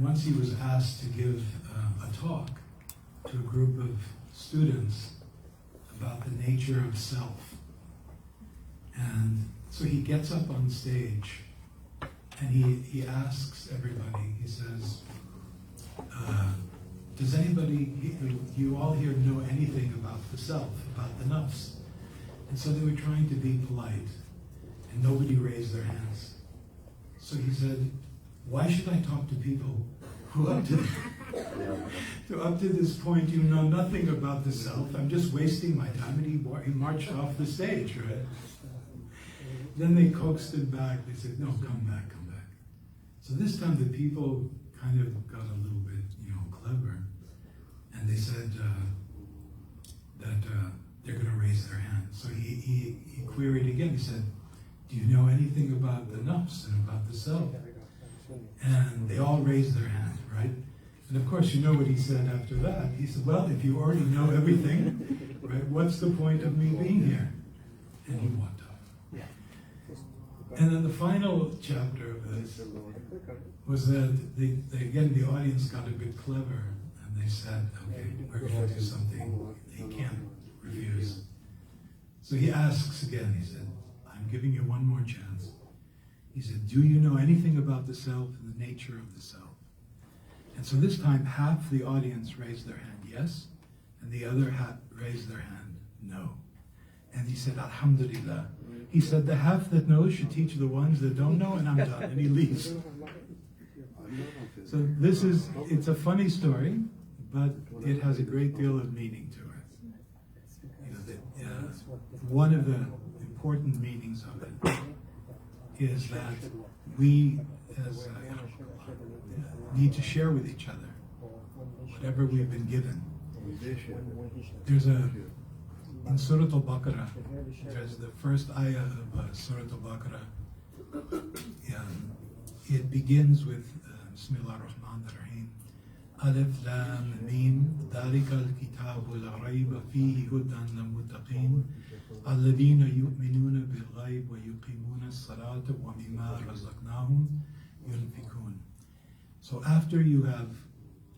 once he was asked to give a talk to a group of students about the nature of self. And so he gets up on stage and he asks everybody, he says, does anybody, you all here know anything about the self, about the nafs? And so they were trying to be polite and nobody raised their hands. So he said, why should I talk to people who up to this point you know nothing about the self? I'm just wasting my time. And he marched off the stage, right? Then they coaxed him back. They said, no, come back, come back. So this time the people kind of got a little bit, clever. And they said that they're going to raise their hands. So he queried again. He said, do you know anything about the nafs and about the self? And they all raised their hands, right? And of course, you know what he said after that. He said, well, if you already know everything, right, what's the point of me being here? And he walked off. And then the final chapter of this was that, again, the audience got a bit clever, and they said, okay, we're going to do something he can't refuse. So he asks again, he said, I'm giving you one more chance. He said, do you know anything about the self and the nature of the self? And so this time, half the audience raised their hand, yes, and the other half raised their hand, no. And he said, Alhamdulillah. He said, the half that knows should teach the ones that don't know, and I'm done. And he leaves. So it's a funny story, but it has a great deal of meaning to it. One of the important meanings of it is that we as need to share with each other whatever we've been given. There's in Surah Al-Baqarah, there's the first ayah of Surah Al-Baqarah. It begins with Bismillah ar-Rahman ar-Rahim. Alif Lam Mim Dhalika al-Kitabu la rayba fihi hudan lil-muttaqin alladhina yu'minuna bil-ghayb wa yuqimuna as-salata wa mimma razaqnahum yunfikun. So after you have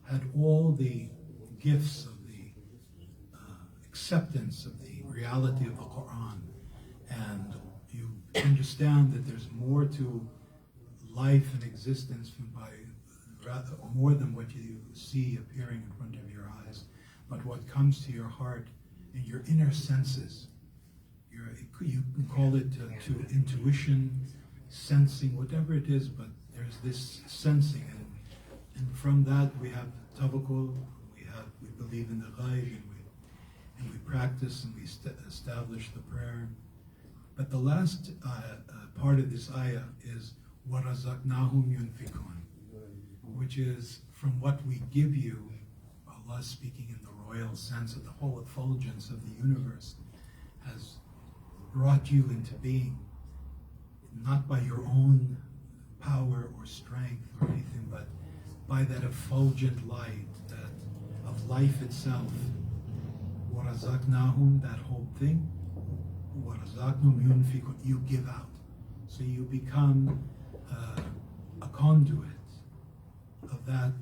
had all the gifts of the acceptance of the reality of the Quran, and you understand that there's more to life and existence more than what you see appearing in front of your eyes, but what comes to your heart and your inner senses. You can call it to intuition, sensing, whatever it is, but there's this sensing, and from that we have tawakkul, we believe in the ghayb, and we practice and we establish the prayer. But the last part of this ayah is وَرَزَقْنَاهُمْ يُنْفِقُونَ, which is from what we give you, Allah speaking in the royal sense of the whole effulgence of the universe, has brought you into being, not by your own power or strength or anything, but by that effulgent light, that of life itself. وَرَزَقْنَاهُمْ, that whole thing, وَرَزَقْنَاهُمْ يُنْفِقُونَ, you give out. So you become a conduit of that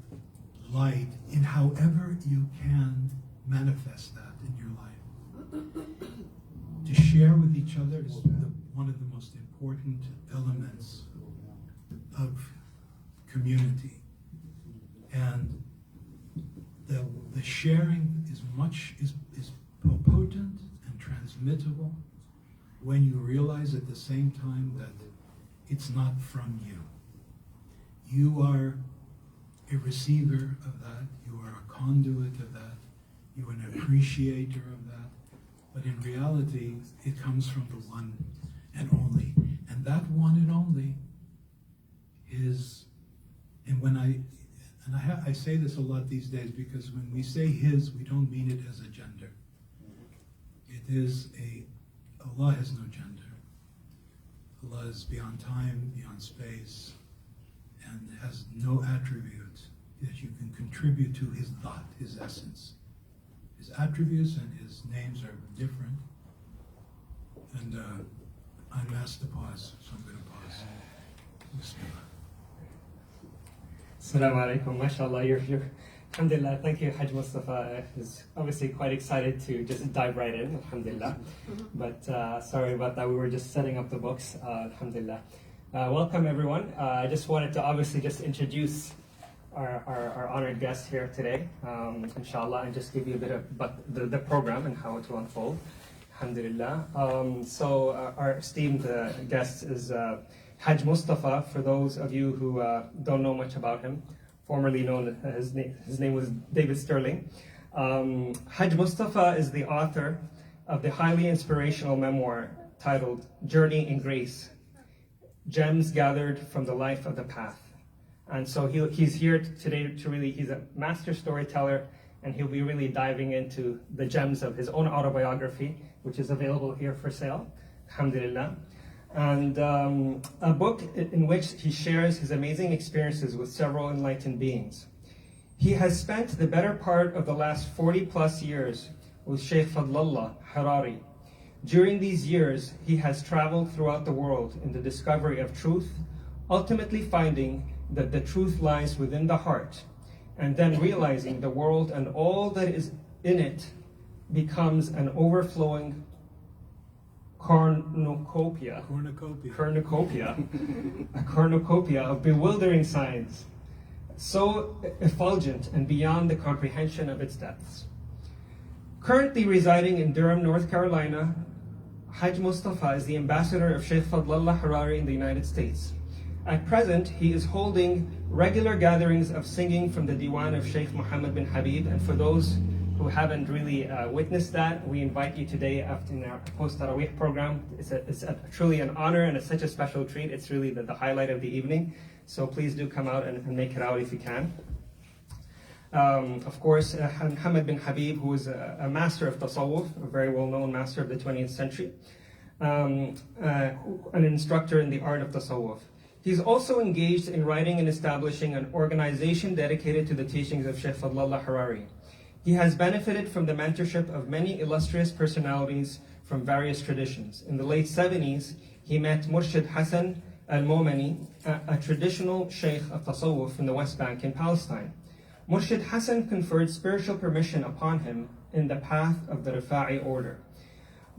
light in however you can manifest that in your life. To share with each other is one of the most important elements of community. And the sharing is potent and transmittable when you realize at the same time that it's not from you. You are a receiver of that, you are a conduit of that, you are an appreciator of that, but in reality it comes from the one and only. And that one and only is, and I say this a lot these days, because when we say his, we don't mean it as a gender. It is Allah has no gender. Allah is beyond time, beyond space, and has no attribute that you can contribute to his dhat, his essence. His attributes and his names are different. And I'm asked to pause, so I'm going to pause. Bismillah. Assalamu alaikum, mashallah, you're alhamdulillah, thank you, Hajj Mustafa. Is obviously quite excited to just dive right in, alhamdulillah. But sorry about that, we were just setting up the books, alhamdulillah. Welcome everyone. I just wanted to obviously just introduce our honored guest here today, inshallah, and just give you a bit about the program and how it will unfold, alhamdulillah. So our esteemed guest is Hajj Mustafa. For those of you who don't know much about him, formerly known as his name was David Sterling. Hajj Mustafa is the author of the highly inspirational memoir titled Journey in Grace, Gems Gathered from the Life of the Path. And so he's here today to really, he's a master storyteller, and he'll be really diving into the gems of his own autobiography, which is available here for sale, alhamdulillah. And a book in which he shares his amazing experiences with several enlightened beings. He has spent the better part of the last 40 plus years with Shaykh Fadlallah Harari. During these years, he has traveled throughout the world in the discovery of truth, ultimately finding that the truth lies within the heart, and then realizing the world and all that is in it becomes an overflowing cornucopia of bewildering signs, so effulgent and beyond the comprehension of its depths. Currently residing in Durham, North Carolina, Hajj Mustafa is the ambassador of Shaykh Fadlallah Harari in the United States. At present, he is holding regular gatherings of singing from the Diwan of Shaykh Muhammad bin Habib, and for those who haven't really witnessed that, we invite you today after in our post-Tarawih program. It's truly an honor, and it's such a special treat. It's really the highlight of the evening. So please do come out and make it out if you can. Of course, Muhammad bin Habib, who is a master of tasawwuf, a very well-known master of the 20th century, an instructor in the art of tasawwuf. He's also engaged in writing and establishing an organization dedicated to the teachings of Shaykh Fadlallah Harari. He has benefited from the mentorship of many illustrious personalities from various traditions. In the late 70s, he met Murshid Hassan al-Momani, a traditional sheikh of tasawwuf from the West Bank in Palestine. Murshid Hassan conferred spiritual permission upon him in the path of the Rifa'i order.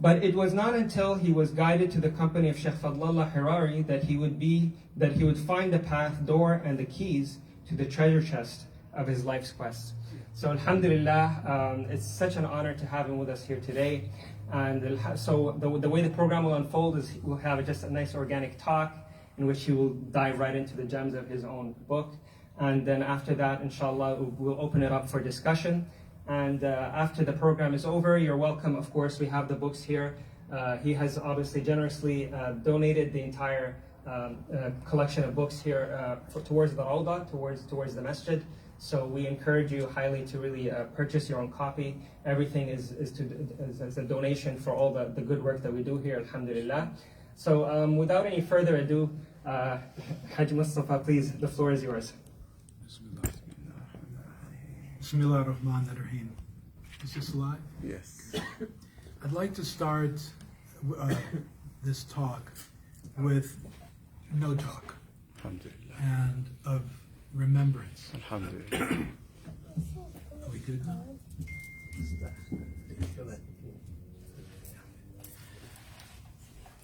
But it was not until he was guided to the company of Shaykh Fadlallah Harari that he would find the path, door, and the keys to the treasure chest of his life's quest. So alhamdulillah, it's such an honor to have him with us here today. And so the way the program will unfold is we'll have just a nice organic talk in which he will dive right into the gems of his own book. And then after that, inshallah, we'll open it up for discussion. And after the program is over, you're welcome. Of course, we have the books here. He has obviously generously donated the entire collection of books here towards the Rhoda, towards the Masjid. So we encourage you highly to really purchase your own copy. Everything is a donation for all the good work that we do here, alhamdulillah. So without any further ado, Hajj Mustafa, please, the floor is yours. Bismillah ar-Rahman ar-Rahim. Is this live? Yes. I'd like to start this talk with no talk Alhamdulillah. and of remembrance. Alhamdulillah. Are we good now?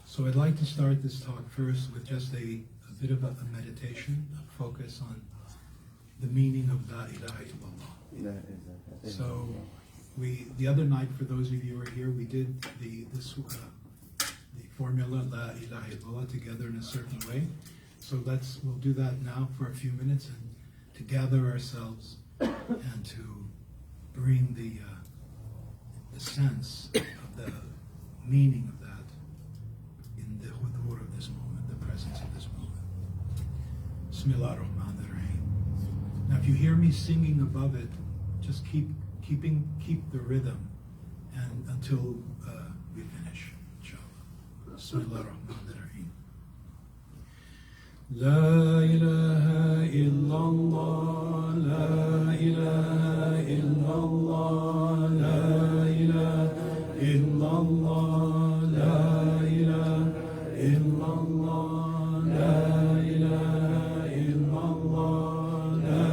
So I'd like to start this talk first with just a bit of a meditation, a focus on the meaning of La ilaha illallah. So the other night, for those of you who are here, we did the formula La ilaha illallah together in a certain way. So we'll do that now for a few minutes and to gather ourselves and to bring the sense of the meaning of that in the hudur of this moment, the presence of this moment. Bismillah ar-Rahman ar-Rahim. Now, if you hear me singing above it, just keep the rhythm and until we finish, inshallah. Bismillah ar-Rahman ar-Rahim. La ilaha illallah, la ilaha illallah, la ilaha illallah, la ilaha illallah, la ilaha illallah, la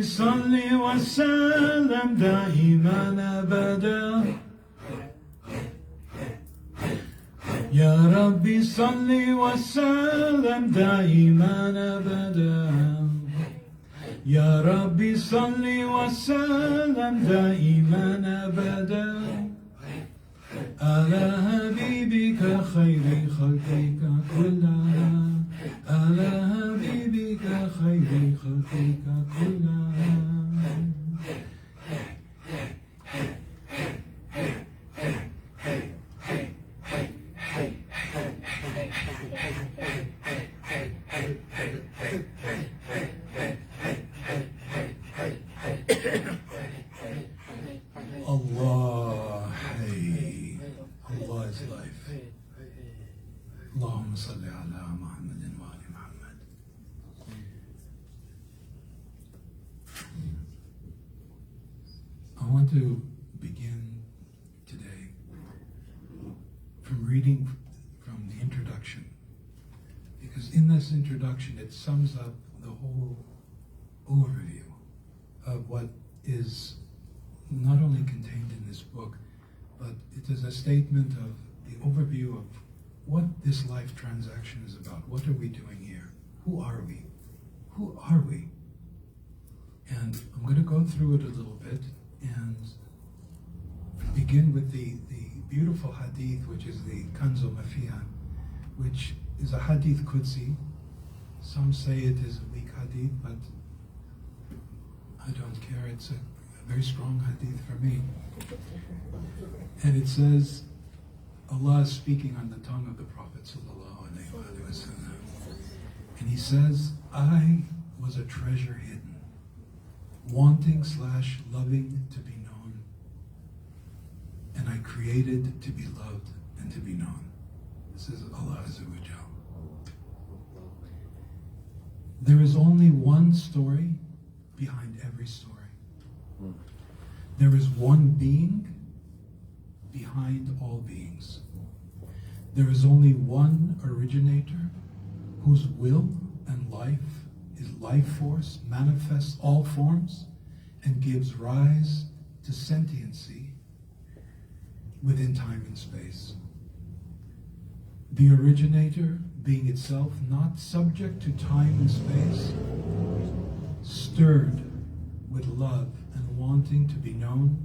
صل وسلم دائما أبدا يا ربي صل وسلم دائما أبدا يا ربي صل وسلم دائما أبدا على حبيبك خير خلقك كلها على حبيبك خير خلقك كلها Allah Hay. Allah is life. Allahumma salli ala Muhammadin wa ali Muhammad. I want to begin today from reading from the introduction, because in this introduction it sums up the whole overview of what is not only contained in this book, but it is a statement of the overview of what this life transaction is about. What are we doing here? Who are we? Who are we? And I'm going to go through it a little bit and begin with the beautiful hadith, which is the Kanzul Mafiha, which is a hadith Qudsi. Some say it is a weak hadith, but I don't care. It's a very strong hadith for me. And it says, Allah is speaking on the tongue of the Prophet ﷺ. And he says, I was a treasure hidden, wanting / loving to be known. And I created to be loved and to be known. This is Allah Azza wa Jal. There is only one story behind every story. There is one being behind all beings. There is only one originator whose will and life is life force, manifests all forms, and gives rise to sentiency within time and space. The originator, being itself not subject to time and space, stirred with love and wanting to be known,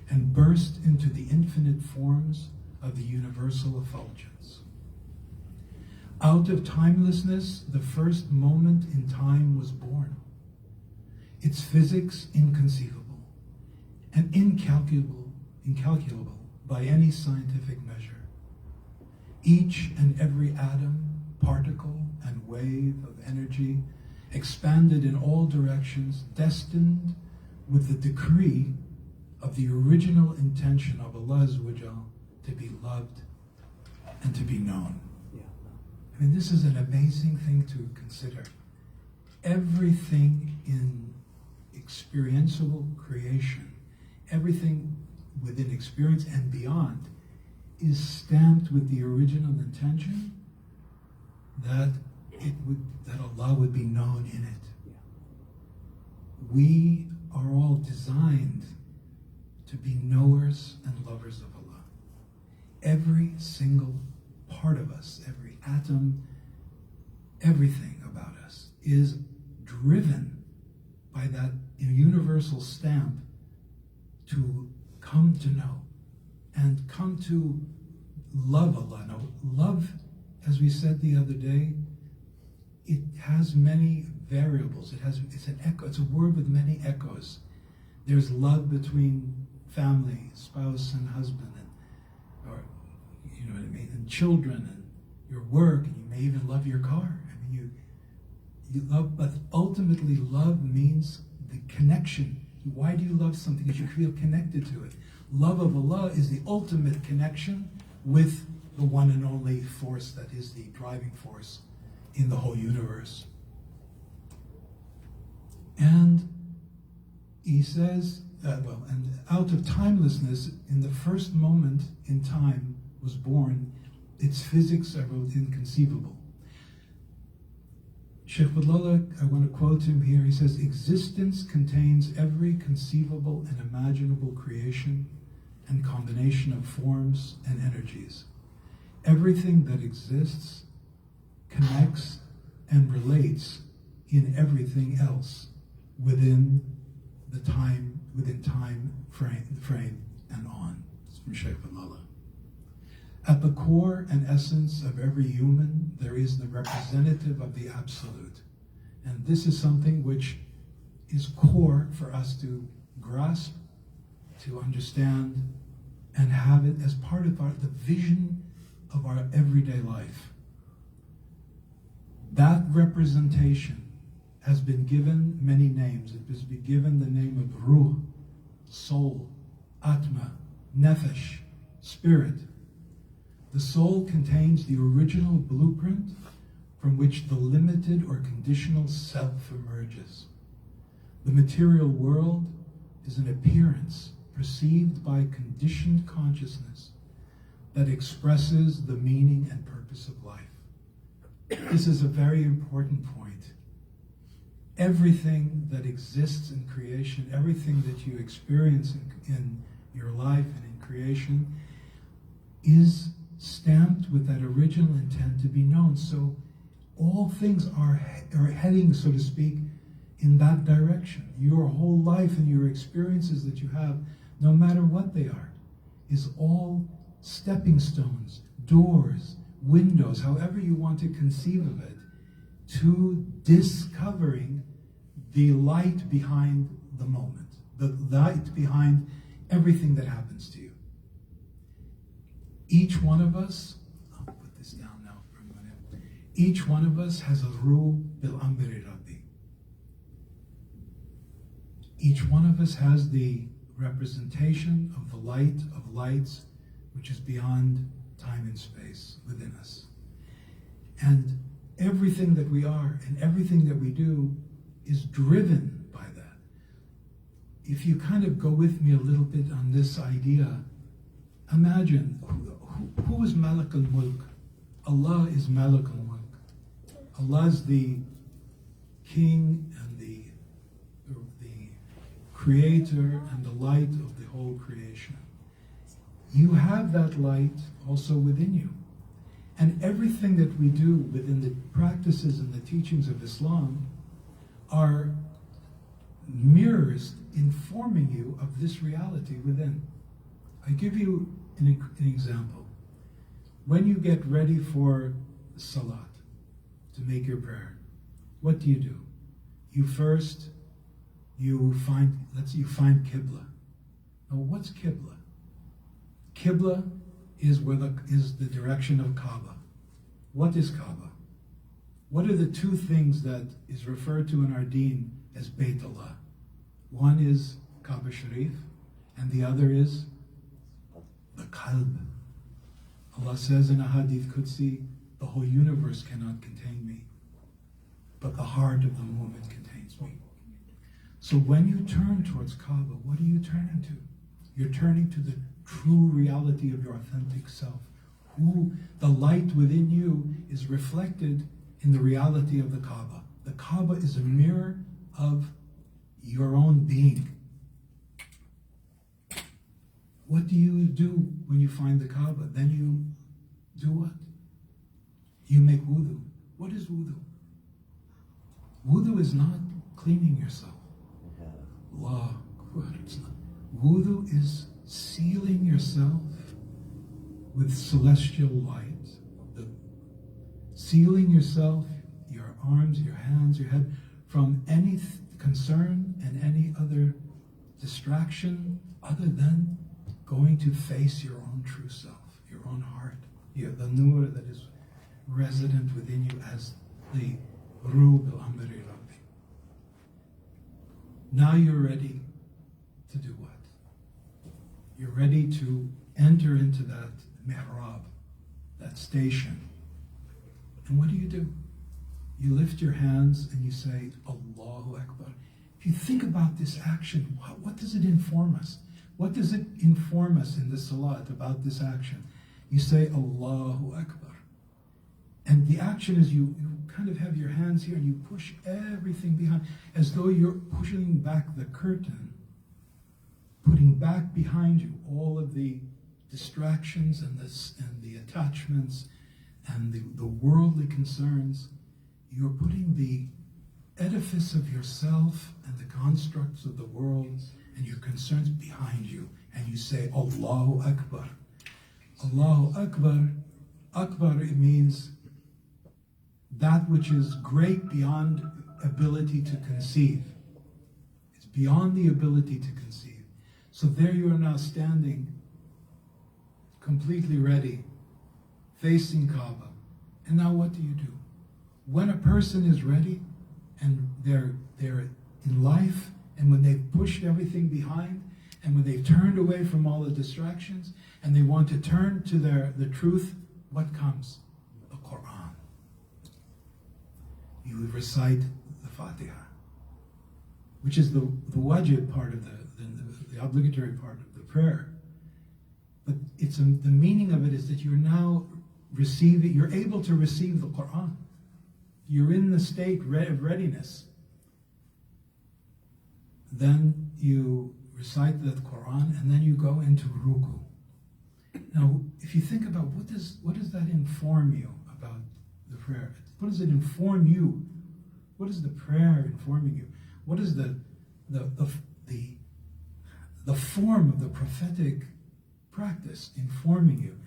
and burst into the infinite forms of the universal effulgence. Out of timelessness, the first moment in time was born. Its physics inconceivable and incalculable by any scientific measure. Each and every atom, particle, and wave of energy expanded in all directions, destined with the decree of the original intention of Allah Azza wa Jal to be loved and to be known. I mean, this is an amazing thing to consider. Everything in experiential creation, everything within experience and beyond, is stamped with the original intention that Allah would be known in it. We are all designed to be knowers and lovers of Allah. Every single part of us, every atom, everything about us is driven by that universal stamp to come to know and come to love Allah. Now, love, as we said the other day, it has many variables. It's an echo. It's a word with many echoes. There's love between family, spouse and husband, or you know what I mean, and children, and your work, and you may even love your car. I mean, you love, but ultimately, love means the connection. Why do you love something? Because you feel connected to it. Love of Allah is the ultimate connection with the one and only force that is the driving force in the whole universe. And he says, and out of timelessness, in the first moment in time was born, its physics are both inconceivable. Shaykh Abdullah, I want to quote him here. He says, existence contains every conceivable and imaginable creation and combination of forms and energies. Everything that exists connects and relates in everything else within time frame and on. It's from Shaykh Abdullah. At the core and essence of every human, there is the representative of the Absolute. And this is something which is core for us to grasp, to understand, and have it as part of the vision of our everyday life. That representation has been given many names. It has been given the name of Ruh, soul, Atma, Nefesh, spirit. The soul contains the original blueprint from which the limited or conditional self emerges. The material world is an appearance perceived by conditioned consciousness that expresses the meaning and purpose of life. This is a very important point. Everything that exists in creation, everything that you experience in your life and in creation is stamped with that original intent to be known. So all things are heading, so to speak, in that direction. Your whole life and your experiences that you have, no matter what they are, is all stepping stones, doors, windows, however you want to conceive of it, to discovering the light behind the moment, the light behind everything that happens to you. Each one of us, I'll put this down now for a minute. Each one of us has a ruh bil amri rabbi. Each one of us has the representation of the light of lights, which is beyond time and space within us. And everything that we are and everything that we do is driven by that. If you kind of go with me a little bit on this idea, imagine, who is Malik al-Mulk? Allah is Malik al-Mulk. Allah is the king and the creator and the light of the whole creation. You have that light also within you. And everything that we do within the practices and the teachings of Islam are mirrors informing you of this reality within. I give you an example. When you get ready for Salat, to make your prayer, what do? You find Qibla. Now what's Qibla? Qibla is the direction of Kaaba. What is Kaaba? What are the two things that is referred to in our Deen as Bayt Allah? One is Kaaba Sharif, and the other is the Qalb. Allah says in a Hadith Qudsi, the whole universe cannot contain me, but the heart of the moment contains me. So when you turn towards Kaaba, what are you turning to? You're turning to the true reality of your authentic self. Who the light within you is reflected in the reality of the Kaaba. The Kaaba is a mirror of your own being. What do you do when you find the Kaaba? Then you do what? You make wudu. What is wudu? Wudu is not cleaning yourself. Allah, it's not. Wudu is sealing yourself with celestial light. Sealing yourself, your arms, your hands, your head, from any concern and any other distraction other than going to face your own true self, your own heart, the nur that is resident within you as the Ruh bil Amri Rabbi. Now you're ready to do what? You're ready to enter into that mihrab, that station. And what do? You lift your hands and you say, Allahu Akbar. If you think about this action, what does it inform us? What does it inform us in the salat about this action? You say, Allahu Akbar. And the action is you kind of have your hands here and you push everything behind, as though you're pushing back the curtain, putting back behind you all of the distractions and the attachments and the worldly concerns. You're putting the edifice of yourself and the constructs of the world and your concerns behind you, and you say, Allahu Akbar. Allahu Akbar. Akbar, it means that which is great beyond ability to conceive. It's beyond the ability to conceive. So there you are now standing, completely ready, facing Kaaba. And now what do? When a person is ready and they're in life, and when they've pushed everything behind, and when they've turned away from all the distractions, and they want to turn to the truth, what comes? The Quran. You recite the Fatiha, which is the wajib part of the obligatory part of the prayer. But the meaning of it is that you're now you're able to receive the Quran. You're in the state of readiness. Then you recite the Quran, and then you go into ruku. Now, if you think about what does that inform you about the prayer? What does it inform you? What is the prayer informing you? What is the form of the prophetic practice informing you?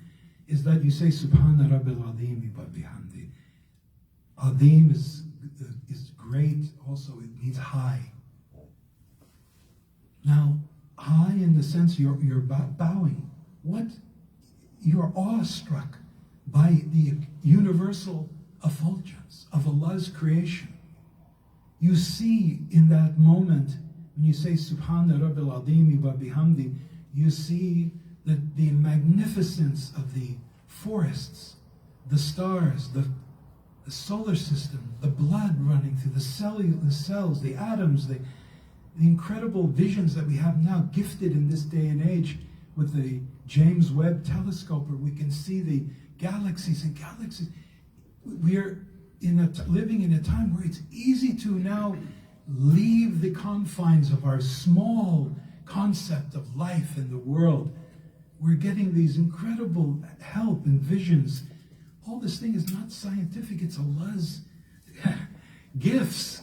Is that you say Subhana Rabbil Azim wa bihamdi. Azim is great. Also, it means high. Now, high in the sense you're bowing. What? You're awestruck by the universal effulgence of Allah's creation. You see in that moment, when you say Subhana Rabbil Azim wa bihamdi, you see that the magnificence of the forests, the stars, the solar system, the blood running through the cells, the atoms, the incredible visions that we have now, gifted in this day and age with the James Webb telescope, where we can see the galaxies and galaxies. We're living in a time where it's easy to now leave the confines of our small concept of life in the world. We're getting these incredible help and visions. All this thing is not scientific, it's Allah's gifts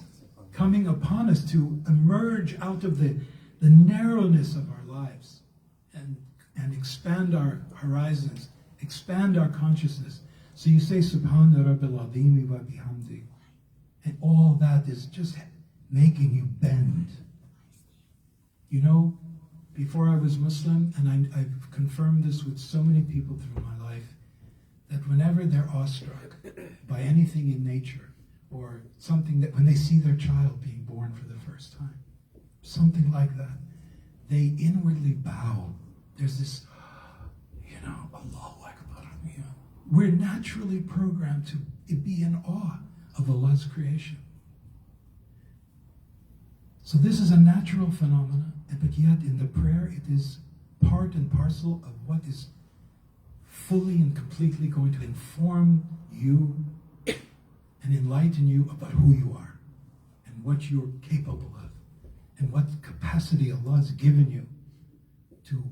coming upon us to emerge out of the narrowness of our lives and expand our horizons, expand our consciousness. So you say Subhana Rabbil Azim wa bihamdi, and all that is just making you bend. You know, before I was Muslim, and I've confirmed this with so many people through my life, that whenever they're awestruck by anything in nature, or something that when they see their child being born for the first time, something like that, they inwardly bow. There's this, Allahu Akbar. We're naturally programmed to be in awe of Allah's creation. So this is a natural phenomenon, but yet in the prayer it is part and parcel of what is fully and completely going to inform you and enlighten you about who you are and what you're capable of and what capacity Allah has given you to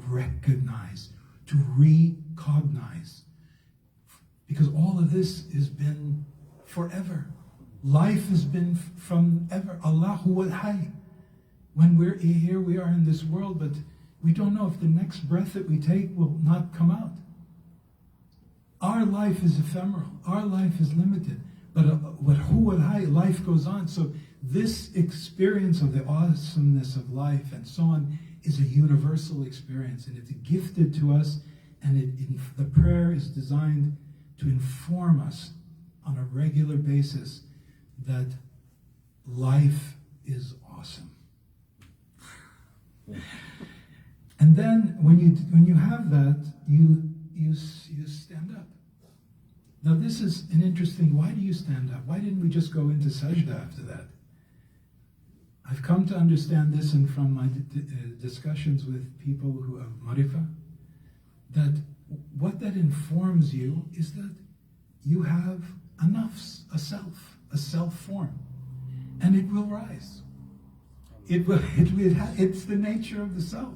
recognize, to recognize. Because all of this has been forever. Life has been from ever. Allahu al-Hayy. When we're here, we are in this world, but we don't know if the next breath that we take will not come out. Our life is ephemeral. Our life is limited. But Hu al-Hayy, life goes on. So this experience of the awesomeness of life and so on is a universal experience, and it's gifted to us, and the prayer is designed to inform us on a regular basis that life is awesome. And then when you have that, you stand up. Now this is an interesting, why do you stand up? Why didn't we just go into sajda after that? I've come to understand this, and from my discussions with people who have marifa, that what that informs you is that you have a nafs, a self form. And it will rise. It's the nature of the self.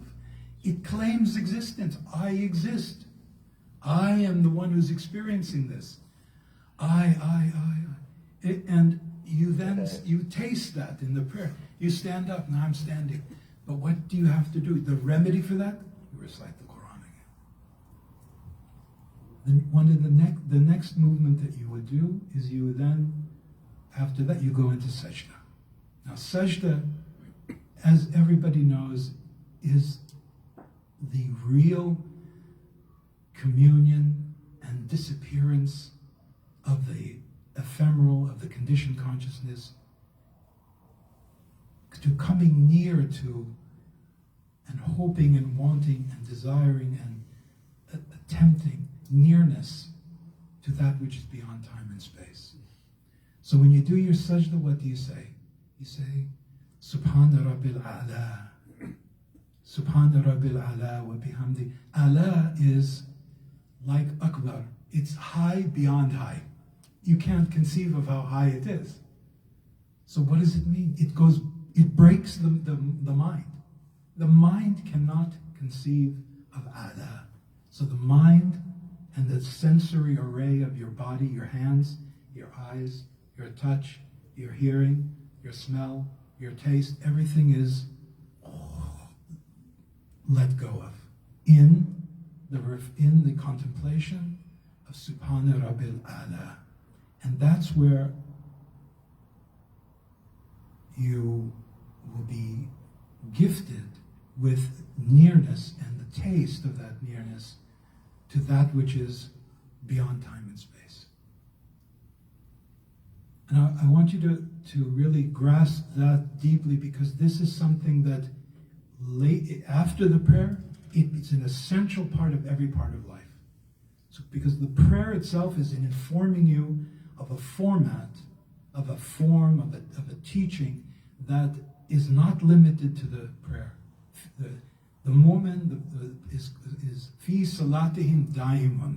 It claims existence. I exist. I am the one who's experiencing this. I. And you taste that in the prayer. You stand up, now I'm standing. But what do you have to do? The remedy for that? You recite the Quran again. The next movement that you would do is you would then, after that, you go into sajda. Now sajda, as everybody knows, is the real communion and disappearance of the ephemeral, of the conditioned consciousness, to coming near to and hoping and wanting and desiring and attempting nearness to that which is beyond time and space. So when you do your sajda, what do you say? You say, Subhana Rabbil A'la. Subhana Rabbil A'la wa bihamdi. A'la is like Akbar. It's high beyond high. You can't conceive of how high it is. So what does it mean? It breaks the mind. The mind cannot conceive of A'la. So the mind and the sensory array of your body, your hands, your eyes, your touch, your hearing, your smell, your taste, everything is let go of in the contemplation of Subhana Rabbil A'la. And that's where you will be gifted with nearness and the taste of that nearness to that which is beyond time and space. And I want you to really grasp that deeply, because this is something that after the prayer, it's an essential part of every part of life. So because the prayer itself is in informing you of a format, of a form, of a teaching that is not limited to the prayer. The moment is fi salatihim daiman.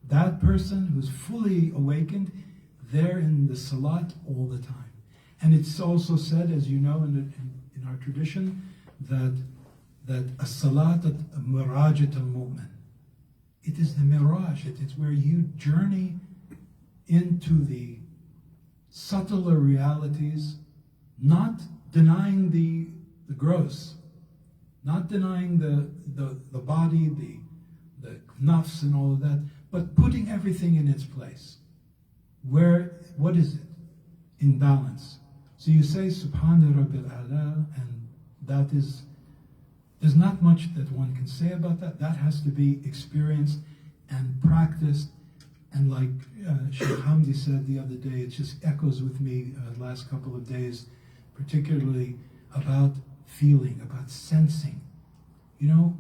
That person who's fully awakened, they're in the salat all the time. And it's also said, as you know, in our tradition, that a salat at mirajat al-mu'min. It is the miraj. It's where you journey into the subtler realities, not denying the gross, not denying the body, the nafs and all of that, but putting everything in its place. What is it? In balance. So you say Subhana Rabbil A'la, and there's not much that one can say about that. That has to be experienced and practiced. And like Shaykh Hamdi said the other day, it just echoes with me last couple of days, particularly about feeling, about sensing. You know,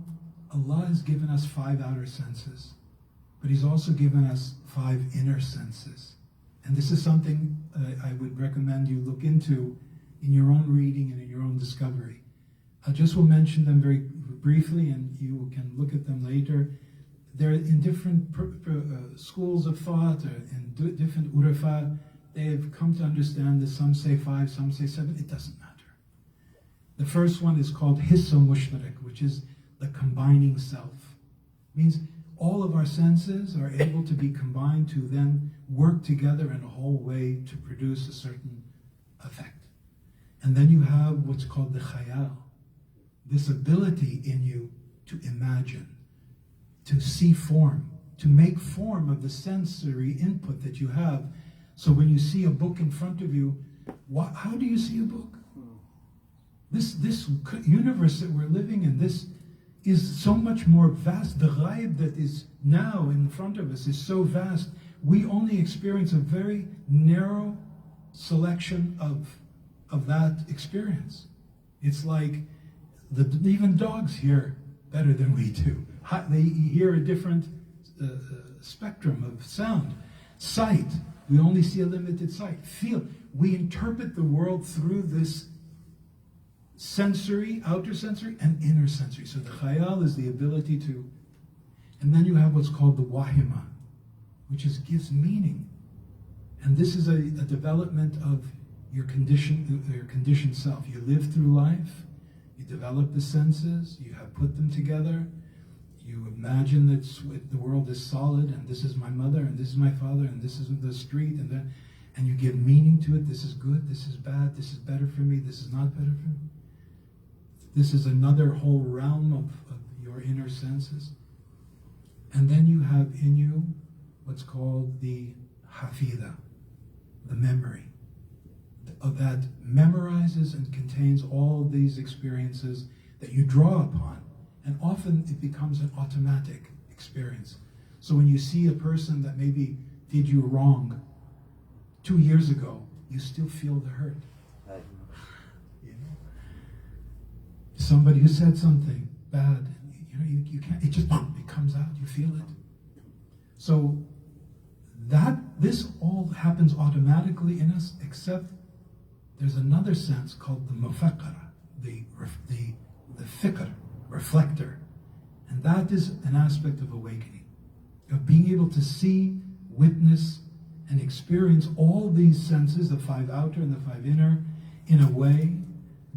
Allah has given us 5 outer senses, but He's also given us 5 inner senses. And this is something I would recommend you look into in your own reading and in your own discovery. I just will mention them very briefly, and you can look at them later. They're in different schools of thought, and different urafa. They've come to understand that some say 5, some say 7. It doesn't matter. The first one is called hissa mushtarak, which is the combining self. It means all of our senses are able to be combined to then work together in a whole way to produce a certain effect. And then you have what's called the khayal, this ability in you to imagine, to see form, to make form of the sensory input that you have. So when you see a book in front of you, how do you see a book? This universe that we're living in, this is so much more vast. The ghaib that is now in front of us is so vast. We only experience a very narrow selection of that experience. It's like even dogs hear better than we do. They hear a different spectrum of sound. Sight, we only see a limited sight. Feel, we interpret the world through this sensory, outer sensory, and inner sensory. So the khayal is the ability to, and then you have what's called the wahima. which gives meaning. And this is a development of your conditioned self. You live through life, you develop the senses, you have put them together, you imagine that the world is solid, and this is my mother, and this is my father, and this is the street, and that, and you give meaning to it. This is good, this is bad, this is better for me, this is not better for me. This is another whole realm of your inner senses. And then you have in you what's called the hafida, the memory, that memorizes and contains all these experiences that you draw upon. And often it becomes an automatic experience. So when you see a person that maybe did you wrong 2 years ago, you still feel the hurt. You know? Somebody who said something bad, you can't, it just it comes out, you feel it. So this all happens automatically in us, except there's another sense called the mufakkara, the fikr, reflector. And that is an aspect of awakening, of being able to see, witness, and experience all these senses, the 5 outer and the 5 inner, in a way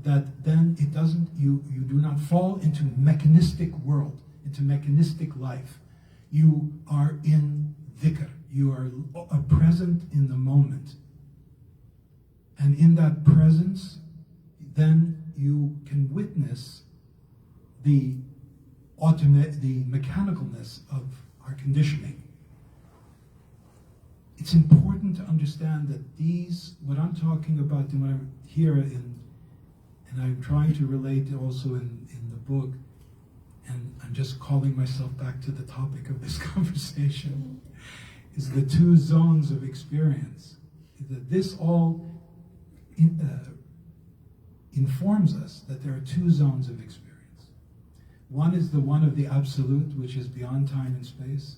that then it doesn't, you do not fall into mechanistic world, into mechanistic life. You are in dhikr, you are present in the moment. And in that presence, then you can witness the mechanicalness of our conditioning. It's important to understand that what I'm talking about, and what I'm here and I'm trying to relate also in the book, and I'm just calling myself back to the topic of this conversation, is the 2 zones of experience. That this all informs us that there are 2 zones of experience. One is the one of the absolute, which is beyond time and space,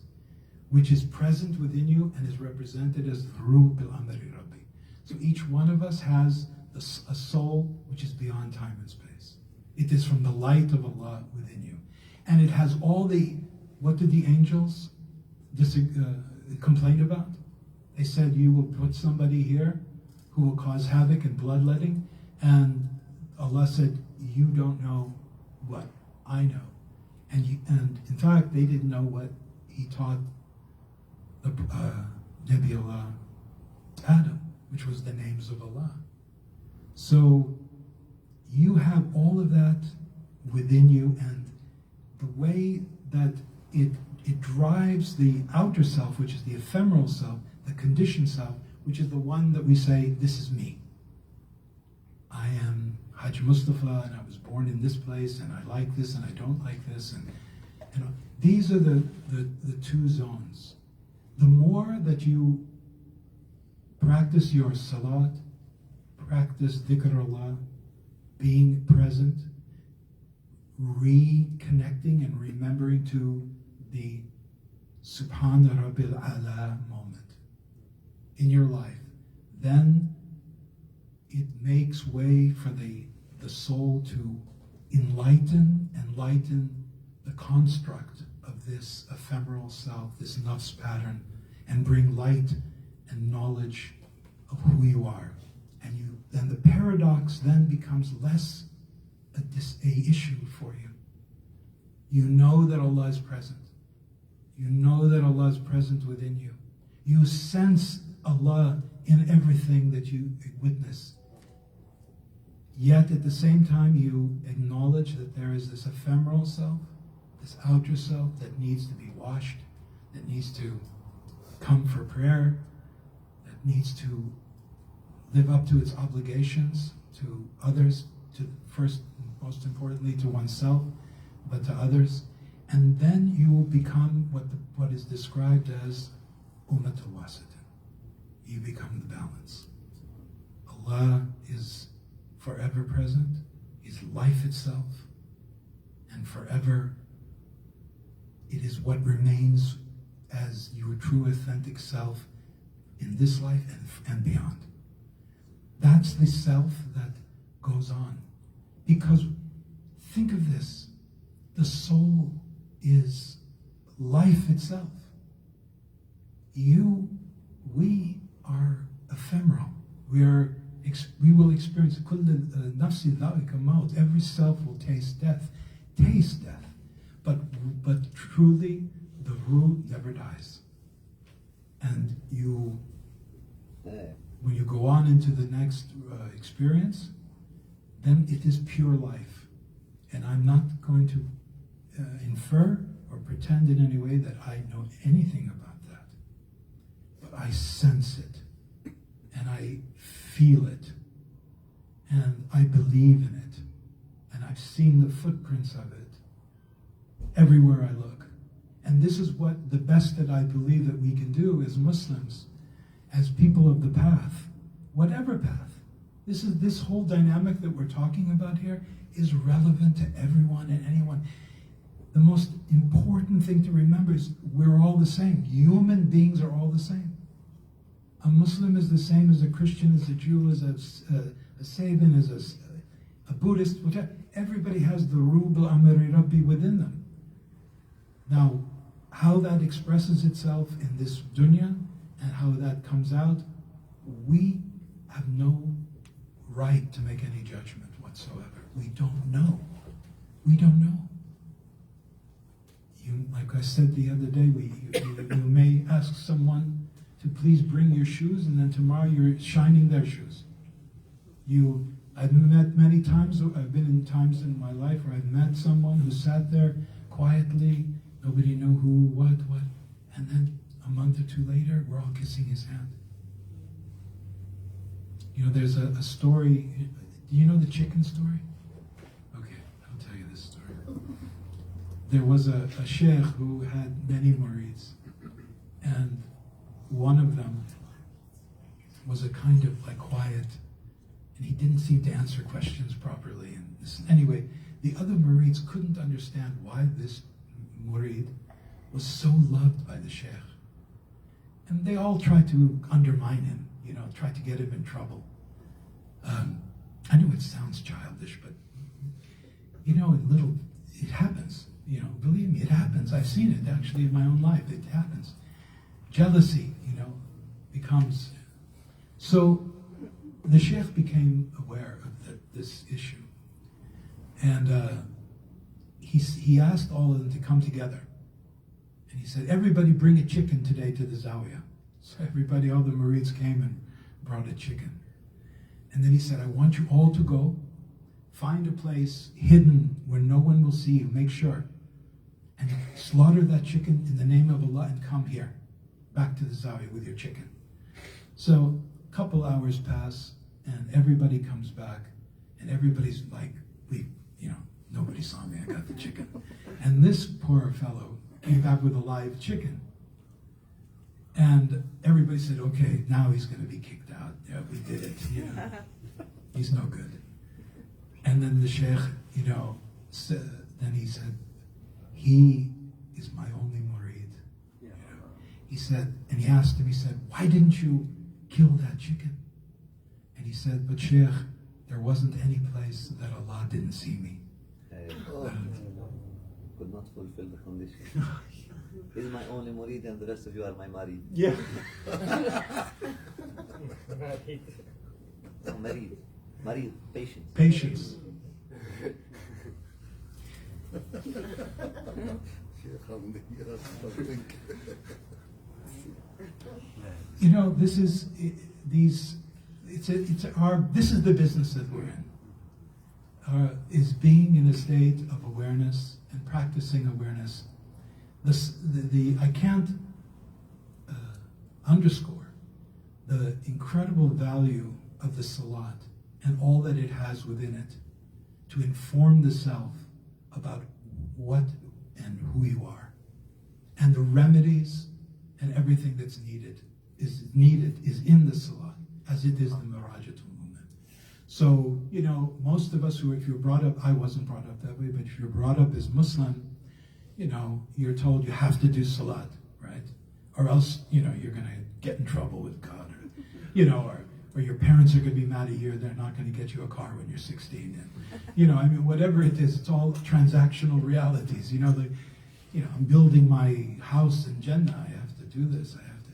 which is present within you and is represented as Ruh bil Amri Rabbi. So each one of us has a soul which is beyond time and space. It is from the light of Allah within you. And it has all what did the angels complain about? They said, you will put somebody here who will cause havoc and bloodletting. And Allah said, you don't know what I know. And in fact, they didn't know what He taught Nabi Allah Adam, which was the names of Allah. So you have all of that within you, and the way that it drives the outer self, which is the ephemeral self, the conditioned self, which is the one that we say, this is me. I am Hajj Mustafa, and I was born in this place, and I like this, and I don't like this, and these are the 2 zones. The more that you practice your salat, practice dhikr Allah, being present, reconnecting and remembering to the Subhan Rabbil Ala moment in your life, then it makes way for the soul to enlighten and lighten the construct of this ephemeral self, this nafs pattern, and bring light and knowledge of who you are. And then the paradox then becomes less a issue for you. You know that Allah is present. You know that Allah is present within you. You sense Allah in everything that you witness. Yet at the same time, you acknowledge that there is this ephemeral self, this outer self that needs to be washed, that needs to come for prayer, that needs to live up to its obligations to others, to first, most importantly, to oneself, but to others. And then you will become what is described as ummatul wasitin. You become the balance. Allah is forever present, is life itself, and forever it is what remains as your true authentic self in this life and beyond. That's the self that goes on. Because think of this, the soul is life itself. we are ephemeral. We will experience كل نفس ذائقة الموت. Every self will taste death. Taste death. But truly, the root never dies. And when you go on into the next experience, then it is pure life. And I'm not going to infer or pretend in any way that I know anything about that. But I sense it, and I feel it, and I believe in it, and I've seen the footprints of it everywhere I look. And this is what the best that I believe that we can do as Muslims, as people of the path, whatever path. This whole dynamic that we're talking about here is relevant to everyone and anyone. The most important thing to remember is we're all the same. Human beings are all the same. A Muslim is the same as a Christian, as a Jew, as a Sabian, as a Buddhist, whatever. Everybody has the Ruh al-Amri Rabbi within them. Now, how that expresses itself in this dunya and how that comes out, we have no right to make any judgment whatsoever. We don't know. We don't know. Like I said the other day, you may ask someone to please bring your shoes, and then tomorrow you're shining their shoes. I've met many times, I've been in times in my life where I've met someone who sat there quietly, nobody knew who, what, and then a month or two later, we're all kissing his hand. There's a story. Do you know the chicken story? Okay, I'll tell you this story. There was a sheikh who had many murids, and one of them was a kind of like quiet, and he didn't seem to answer questions properly. Anyway, the other murids couldn't understand why this murid was so loved by the sheikh. And they all tried to undermine him, tried to get him in trouble. I know it sounds childish, but it happens. Believe me, it happens. I've seen it actually in my own life. It happens. Jealousy, becomes. So the sheikh became aware of this issue, and he asked all of them to come together, and he said, "Everybody, bring a chicken today to the zawiya." So all the murids came and brought a chicken. And then he said, "I want you all to go, find a place hidden where no one will see you, make sure, and slaughter that chicken in the name of Allah and come here, back to the zawiya with your chicken." So a couple hours pass, and everybody comes back, and everybody's like, nobody saw me, I got the chicken. And this poor fellow came back with a live chicken. And everybody said, "Okay, now he's going to be kicked out. Yeah, we did it. He's no good." And then the sheikh, then he said, "He is my only murid." He said, and he asked him, he said, "Why didn't you kill that chicken?" And he said, "But sheikh, there wasn't any place that Allah didn't see me." Could not fulfill the condition. He's my only murid and the rest of you are my marid. Yeah. No, marid, patience. Patience. Shaykh Hamdi, this is this is the business that we're in. Is being in a state of awareness and practicing awareness. I can't underscore the incredible value of the salat and all that it has within it to inform the self about what and who you are, and the remedies and everything that's needed is in the salat, as it is the Murajatul movement. So most of us if you're brought up, I wasn't brought up that way, but if you're brought up as Muslim, you're told you have to do salat, right? Or else, you're going to get in trouble with God, or your parents are going to be mad at you, they're not going to get you a car when you're 16. And, whatever it is, it's all transactional realities. I'm building my house in Jannah, I have to do this, I have to.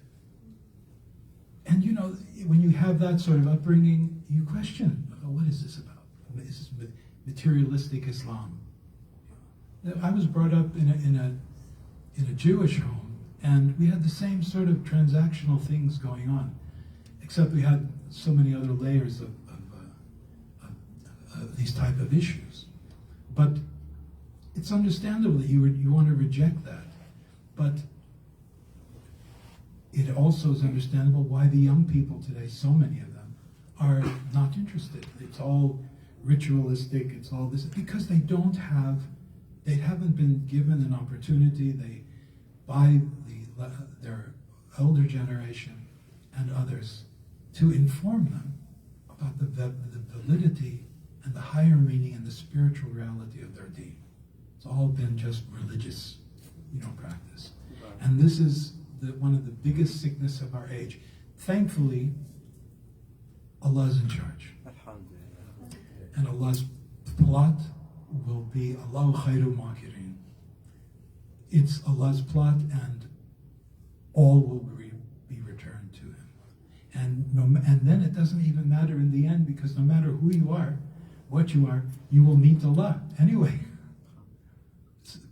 when you have that sort of upbringing, you question, oh, what is this about? Is this materialistic Islam? I was brought up in a Jewish home, and we had the same sort of transactional things going on, except we had so many other layers of these type of issues. But it's understandable that you want to reject that, but it also is understandable why the young people today, so many of them, are not interested. It's all ritualistic, it's all this, because they haven't been given an opportunity, by their elder generation and others, to inform them about the validity and the higher meaning and the spiritual reality of their deen. It's all been just religious, practice. And this is one of the biggest sickness of our age. Thankfully, Allah is in charge. And Allah's plot will be Allahu khairu makirin. It's Allah's plot, and all will be returned to Him. And then it doesn't even matter in the end, because no matter who you are, what you are, you will meet Allah anyway.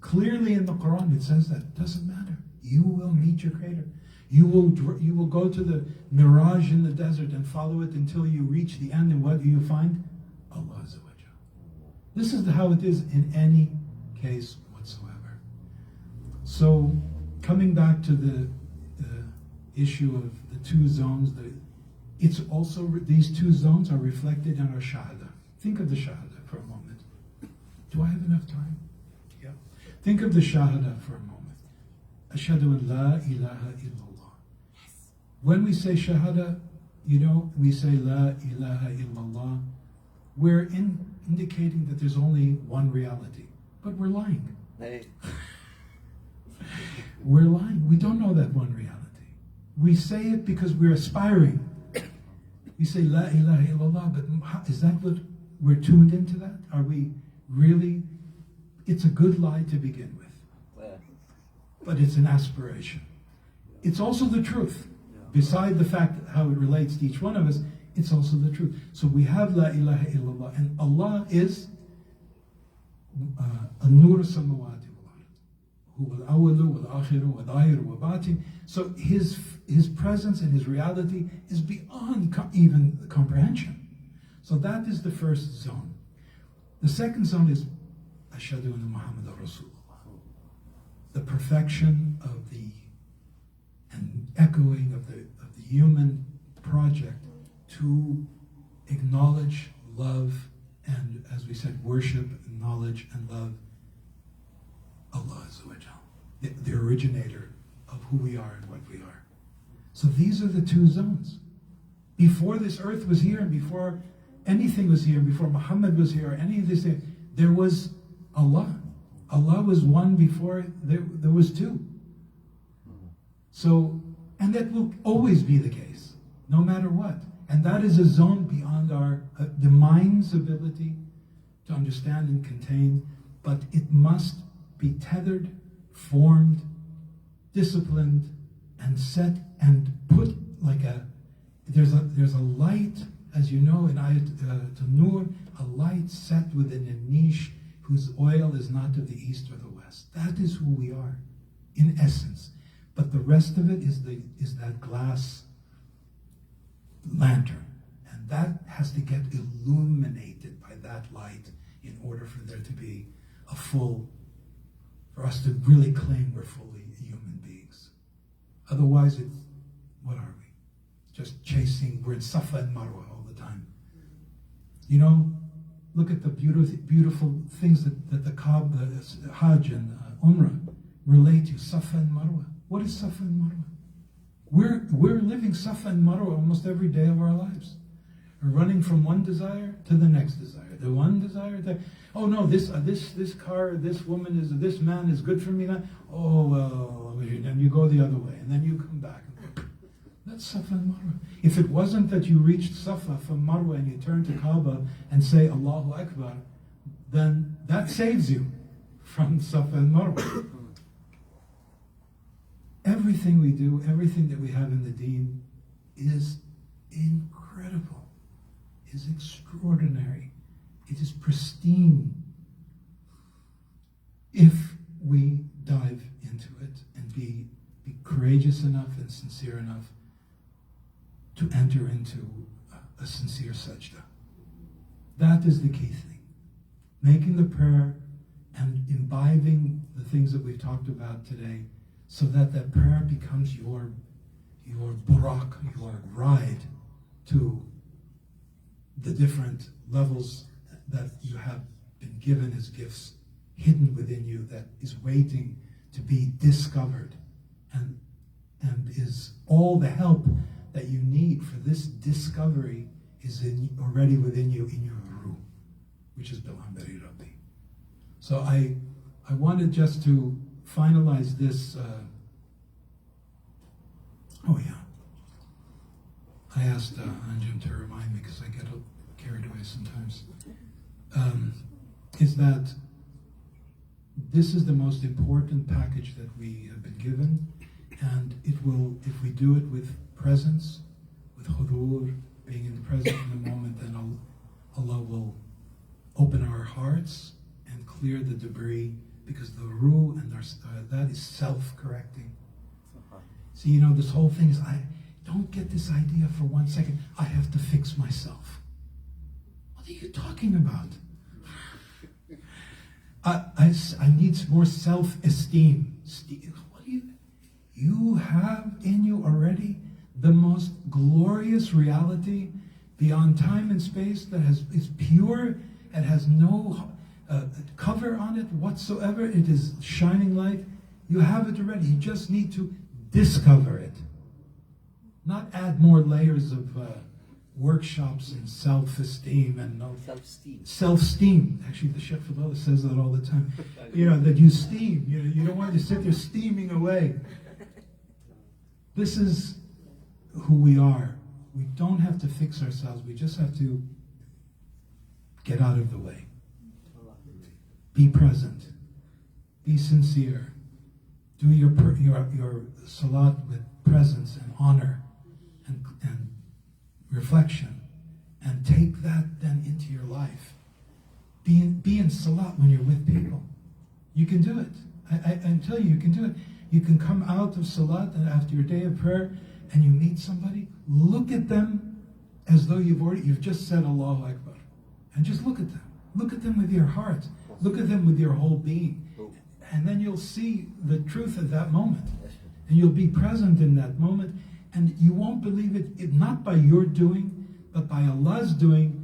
Clearly in the Quran it says that. It doesn't matter. You will meet your Creator. You will go to the mirage in the desert and follow it until you reach the end, and what do you find? Allah Azza wa Jal. This is how it is in any case whatsoever. So, coming back to the issue of the two zones, it's also, these two zones are reflected in our Shahada. Think of the Shahada for a moment. Do I have enough time? Yeah. Think of the Shahada for a moment. Ashhadu an la ilaha illallah. When we say Shahada, we say La ilaha illallah, we're indicating that there's only one reality. But we're lying. Hey. We're lying. We don't know that one reality. We say it because we're aspiring. We say La ilaha illallah, but is that what we're tuned into that? Are we really? It's a good lie to begin with. But it's an aspiration. It's also the truth. Beside the fact how it relates to each one of us, it's also the truth. So we have La ilaha illallah, and Allah is An-Nur Samawati wal Awalu wal Akhiru wal Dahiru wal Batin. So His presence and His reality is beyond even comprehension. So that is the first zone. The second zone is Ashhadu anna Muhammadan Rasulullah. The perfection of and echoing of the human project to acknowledge, love, and as we said, worship, knowledge, and love Allah Azza wa Jal, the originator of who we are and what we are. So these are the two zones. Before this earth was here, and before anything was here, before Muhammad was here, or any of this thing, there was Allah. Allah was one before there was two. So, and that will always be the case, no matter what. And that is a zone beyond the mind's ability to understand and contain, but it must be tethered, formed, disciplined, and set and put like there's a light, as you know, in Ayat Nur, a light set within a niche whose oil is not of the east or the west. That is who we are, in essence. But the rest of it is that glass lantern. And that has to get illuminated by that light in order for there to be for us to really claim we're fully human beings. Otherwise, what are we? Just chasing, we're in Safa and Marwa all the time. Look at the beautiful things that the Kaaba, Hajj and Umrah relate to, Safa and Marwa. What is Safa and Marwa? We're living Safa and Marwa almost every day of our lives. We're running from one desire to the next desire. The one desire to, oh no, this car, this woman this man is good for me now. Oh well, and you go the other way, and then you come back. That's Safa and Marwa. If it wasn't that you reached Safa from Marwa and you turn to Kaaba and say Allahu Akbar, then that saves you from Safa and Marwa. Everything we do, everything that we have in the Deen is is extraordinary. It is pristine if we dive into it and be courageous enough and sincere enough to enter into a sincere sajda. That is the key thing. Making the prayer and imbibing the things that we've talked about today, so that that prayer becomes your burak, your ride to the different levels that you have been given as gifts, hidden within you, that is waiting to be discovered, and is all the help that you need for this discovery is already within you, in your ruh, which is Bilhambari Rabbi. So I wanted just to finalize this. I asked Anjum to remind me, because I get carried away sometimes. Is that this is the most important package that we have been given, and it will, if we do it with presence, with hudur, being in the present in the moment, then Allah will open our hearts and clear the debris, because the ruh and that is self-correcting. So this whole thing is, I don't get this idea for 1 second. I have to fix myself. What are you talking about? I need more self-esteem. What do you have in you already the most glorious reality beyond time and space that is pure and has no cover on it whatsoever. It is shining light. You have it already. You just need to discover it. Not add more layers of workshops and self-esteem and self-esteem. Actually, the Sheikh Fadala says that all the time. That you steam. You don't want to sit there steaming away. This is who we are. We don't have to fix ourselves. We just have to get out of the way. Be present. Be sincere. Do your salat with presence and honor and reflection, and take that then into your life. Be in salat when you're with people. You can do it. I tell you can do it. You can come out of salat and after your day of prayer and you meet somebody, look at them as though you've just said Allahu Akbar. And just look at them. Look at them with your heart. Look at them with your whole being. And then you'll see the truth of that moment. And you'll be present in that moment. And you won't believe it not by your doing, but by Allah's doing.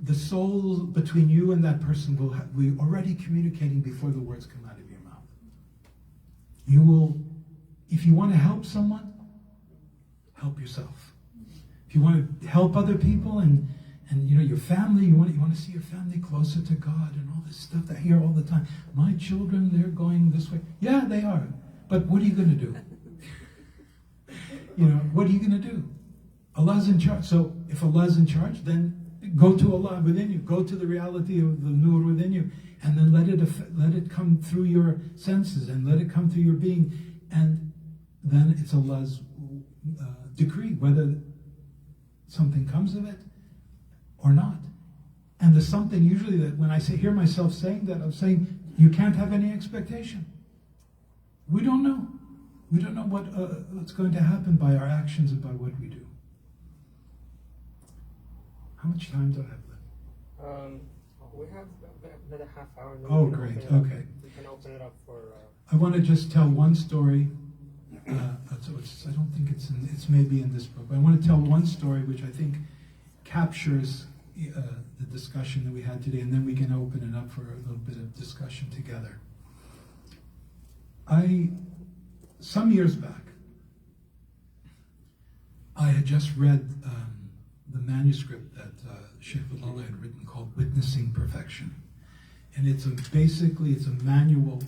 The soul between you and that person we're already communicating before the words come out of your mouth. You will, if you want to help someone, help yourself. If you want to help other people and your family, you want to see your family closer to God and all this stuff that I hear all the time. My children, they're going this way. Yeah, they are. But what are you going to do? What are you going to do? Allah's in charge. So if Allah's in charge, then go to Allah within you. Go to the reality of the nur within you, and then let it come through your senses and let it come through your being, and then it's Allah's decree whether something comes of it or not. And the something, usually, that when I hear myself saying that, I'm saying you can't have any expectation. We don't know. We don't know what's going to happen by our actions and by what we do. How much time do I have left? We have another half hour. Oh, great. Okay. We can open it up for... I want to just tell one story. I don't think it's maybe in this book, but I want to tell one story which I think captures the discussion that we had today, and then we can open it up for a little bit of discussion together. Some years back, I had just read the manuscript that Shaykh Fadala had written called Witnessing Perfection. And it's a manual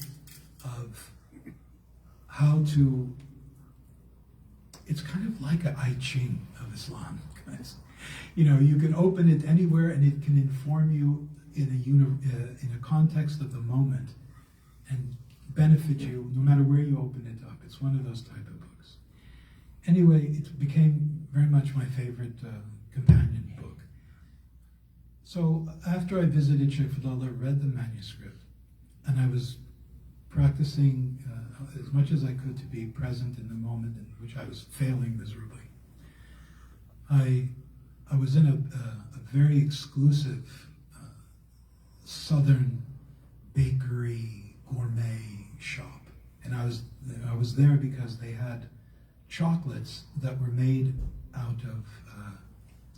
of how to, it's kind of like an I Ching of Islam, guys. You can open it anywhere and it can inform you in a context of the moment and benefit you no matter where you open it up. It's one of those type of books. Anyway, it became very much my favorite companion book. So after I visited Shaykh Fadlallah, read the manuscript, and I was practicing as much as I could to be present in the moment in which I was failing miserably. I was in a very exclusive southern bakery gourmet shop, and I was there because they had chocolates that were made out of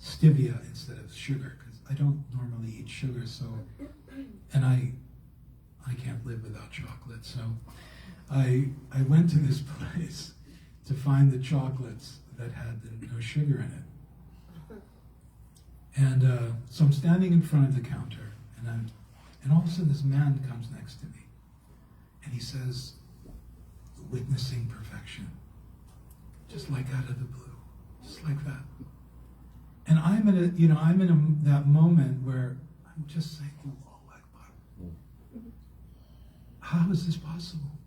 stevia instead of sugar, because I don't normally eat sugar, so, and I can't live without chocolate, so I went to this place to find the chocolates that had no sugar in it. And so I'm standing in front of the counter, and all of a sudden this man comes next to me, and he says, "Witnessing perfection," just like out of the blue, just like that. And I'm in that moment where I'm just saying, "Allahu Akbar." How is this possible?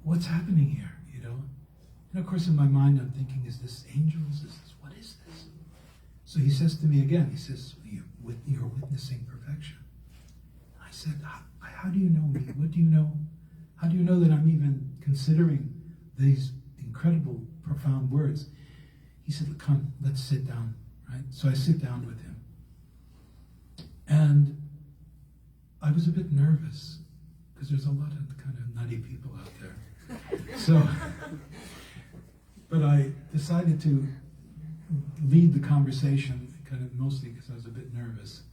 What's happening here? And of course, in my mind, I'm thinking, "Is this angels? What is this?" So he says to me again. He says, "You're witnessing perfection." And I said, "How do you know me? What do you know? How do you know that I'm even considering these incredible, profound words?" He said, "Come, let's sit down." Right? So I sit down with him, and I was a bit nervous because there's a lot of kind of nutty people out there. So, but I decided to lead the conversation, kind of mostly because I was a bit nervous,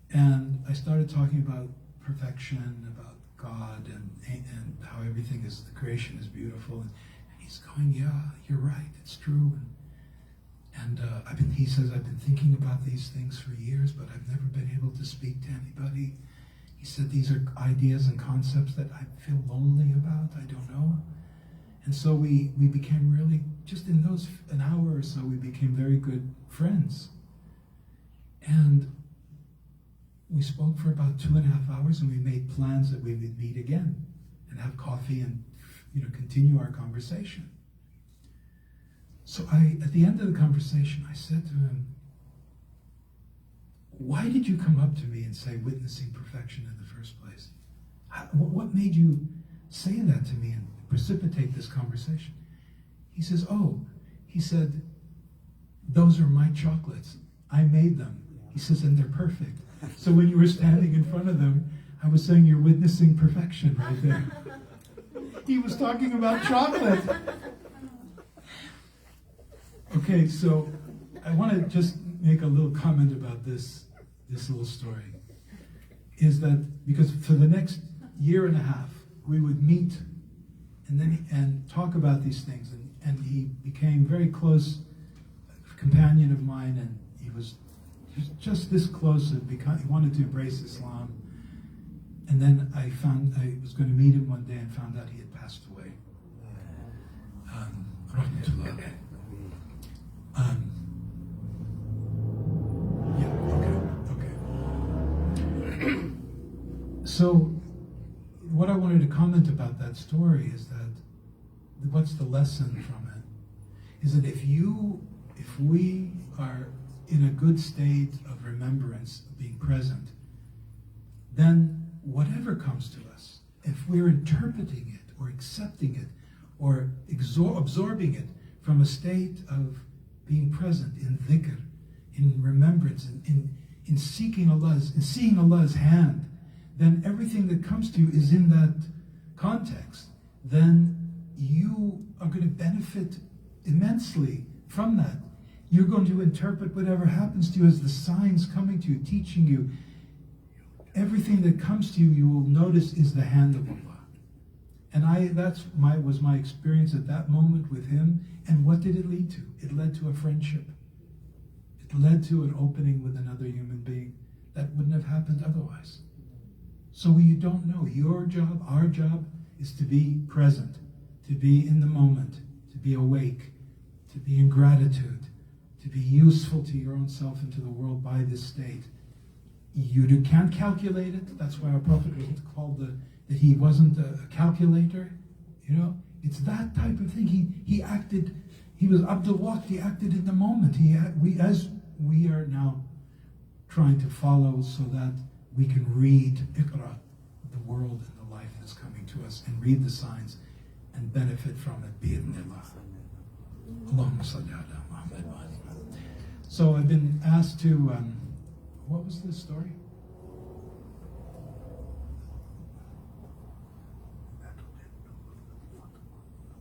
and I started talking about perfection, about God, and how everything is, the creation is beautiful, and he's going, "Yeah, you're right, it's true." And he says, "I've been thinking about these things for years, but I've never been able to speak to anybody." He said, "These are ideas and concepts that I feel lonely about, I don't know." And so we became really, just in an hour or so, we became very good friends. And we spoke for about 2.5 hours, and we made plans that we would meet again and have coffee and continue our conversation. So at the end of the conversation, I said to him, "Why did you come up to me and say witnessing perfection in the first place? What made you say that to me and precipitate this conversation?" He says, he said, "Those are my chocolates. I made them." He says, "And they're perfect. So when you were standing in front of them, I was saying you're witnessing perfection right there." He was talking about chocolate. Okay, so I want to just make a little comment about this little story. Is that because for the next 1.5 years, we would meet and talk about these things, and he became very close companion of mine, and he was just this close. He wanted to embrace Islam, and then I was going to meet him one day and found out he had passed away. Rahmatullah. Okay. So, what I wanted to comment about that story is that what's the lesson from it? Is that if we are in a good state of remembrance, of being present, then whatever comes to us, if we're interpreting it or accepting it or absorbing it from a state of being present in dhikr, in remembrance, in seeking Allah's, in seeing Allah's hand, then everything that comes to you is in that context. Then you are going to benefit immensely from that. You're going to interpret whatever happens to you as the signs coming to you, teaching you. Everything that comes to you, you will notice is the hand of Allah. And was my experience at that moment with him. And what did it lead to? It led to a friendship. It led to an opening with another human being that wouldn't have happened otherwise. So you don't know. Your job, our job, is to be present, to be in the moment, to be awake, to be in gratitude, to be useful to your own self and to the world by this state. You can't calculate it. That's why our Prophet was called that he wasn't a calculator. It's that type of thing. He acted. He was Abdul Waqt. He acted in the moment. As we are now trying to follow so that we can read Iqra, the world and the life that's coming to us, and read the signs and benefit from it, bi'idhnillah. Allahumma salli ala Muhammad wa ali Muhammad. So I've been asked to, what was this story?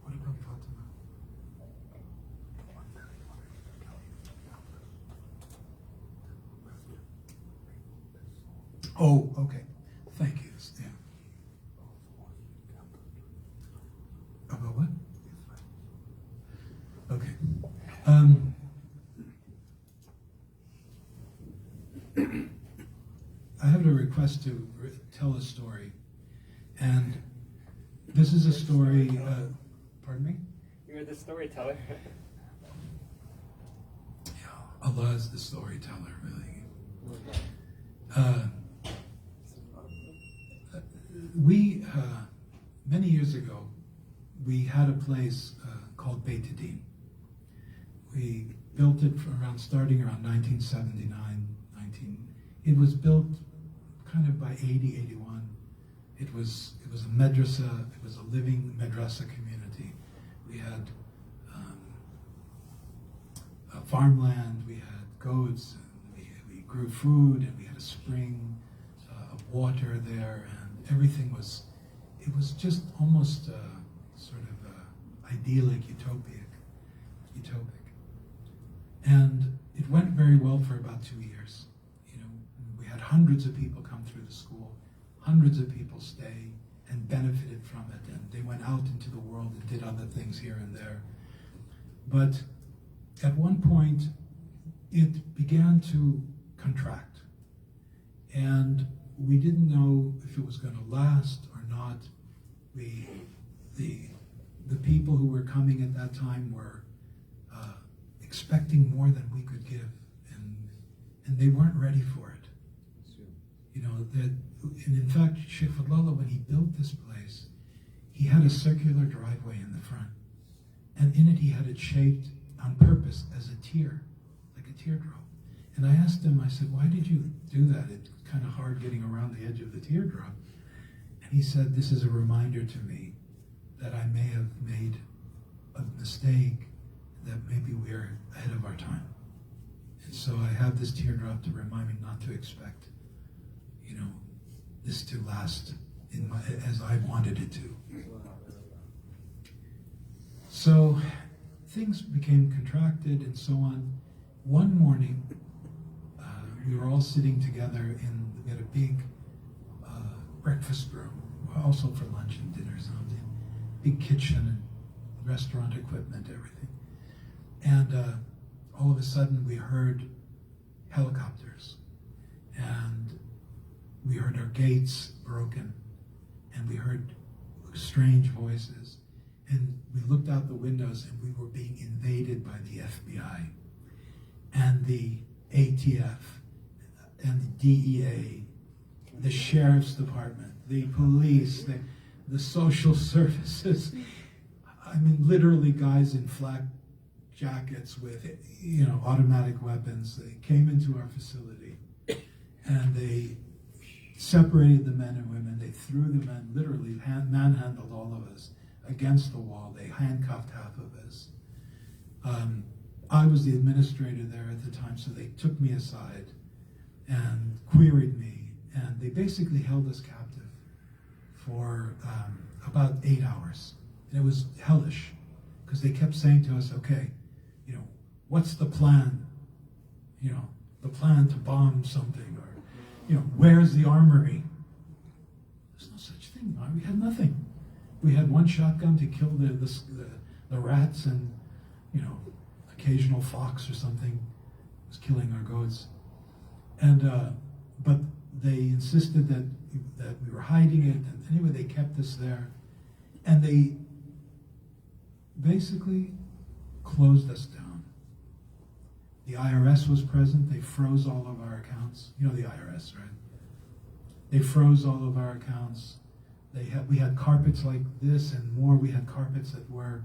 What about Fatima? Oh, okay. Thank you. Yeah. About what? Okay. I have a request to tell a story, and this is a story. Pardon me? You're the storyteller. Allah is the storyteller, really. We many years ago, we had a place called Bayt Deen. We built it starting around 1979. It was built kind of by 80, 81. It was a madrasa. It was a living madrasa community. We had farmland. We had goats. And we grew food, and we had a spring of water there, and everything was. It was just almost sort of idyllic, utopic. And it went very well for about 2 years. You know, we had hundreds of people come through the school, hundreds of people stay and benefited from it, and they went out into the world and did other things here and there. But at one point, it began to contract, and we didn't know if it was going to last or not. The people who were coming at that time were expecting more than we could give, and they weren't ready for it. You know, and in fact, Shaykh Fadlallah, when he built this place, he had a circular driveway in the front, and in it he had it shaped on purpose as a tear, like a teardrop. And I asked him, I said, why did you do that? It's kind of hard getting around the edge of the teardrop. And he said, this is a reminder to me that I may have made a mistake, that maybe we're ahead of our time. And so I have this teardrop to remind me not to expect, you know, this to last as I wanted it to. So things became contracted and so on. One morning, we were all sitting together we had a big breakfast room, also for lunch and dinner, something, big kitchen and restaurant equipment, everything. And all of a sudden we heard helicopters, and we heard our gates broken, and we heard strange voices, and we looked out the windows, and we were being invaded by the FBI and the ATF and the DEA, the sheriff's department, the police, the social services. I mean, literally guys in flak jackets with, you know, automatic weapons. They came into our facility, and they separated the men and women. They threw the men, literally manhandled all of us against the wall. They handcuffed half of us. I was the administrator there at the time, so they took me aside and queried me, and they basically held us captive for about 8 hours. And it was hellish, because they kept saying to us, okay, you know, what's the plan? You know, the plan to bomb something, or, you know, where's the armory? There's no such thing. We had nothing. We had one shotgun to kill the rats, and, you know, occasional fox or something was killing our goats. And but they insisted that we were hiding it, and anyway, they kept us there, and they basically closed us down. The IRS was present. They froze all of our accounts. You know the IRS, right? They froze all of our accounts. We had carpets like this and more. We had carpets that were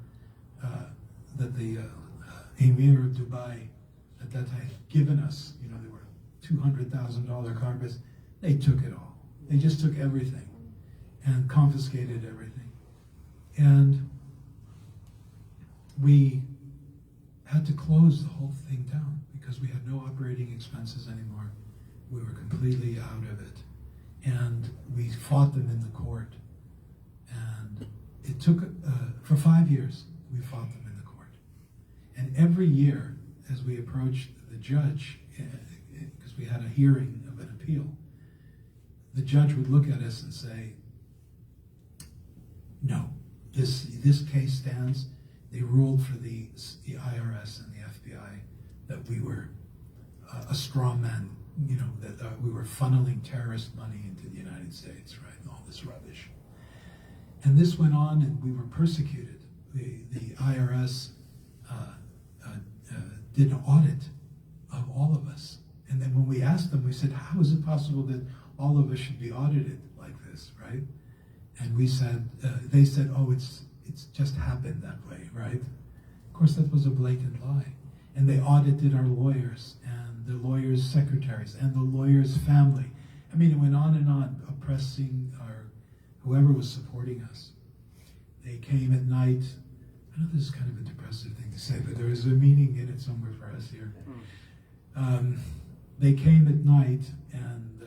that the Emir of Dubai at that time had given us. You know, they were $200,000 carpets. They took it all. They just took everything and confiscated everything. And we had to close the whole thing down because we had no operating expenses anymore. We were completely out of it. And we fought them in the court. And it took, for 5 years, we fought them in the court. And every year, as we approached the judge, because we had a hearing of an appeal, the judge would look at us and say, no, this case stands. They ruled for the IRS and the FBI that we were a straw man, that we were funneling terrorist money into the United States, right, and all this rubbish. And this went on, and we were persecuted. The IRS did an audit of all of us. And then when we asked them, we said, how is it possible that all of us should be audited like this, right? And we said, they said, oh, it's just happened that way, right? Of course, that was a blatant lie. And they audited our lawyers and the lawyers' secretaries and the lawyers' family. I mean, it went on, oppressing whoever was supporting us. They came at night. I know this is kind of a depressive thing to say, but there is a meaning in it somewhere for us here. They came at night and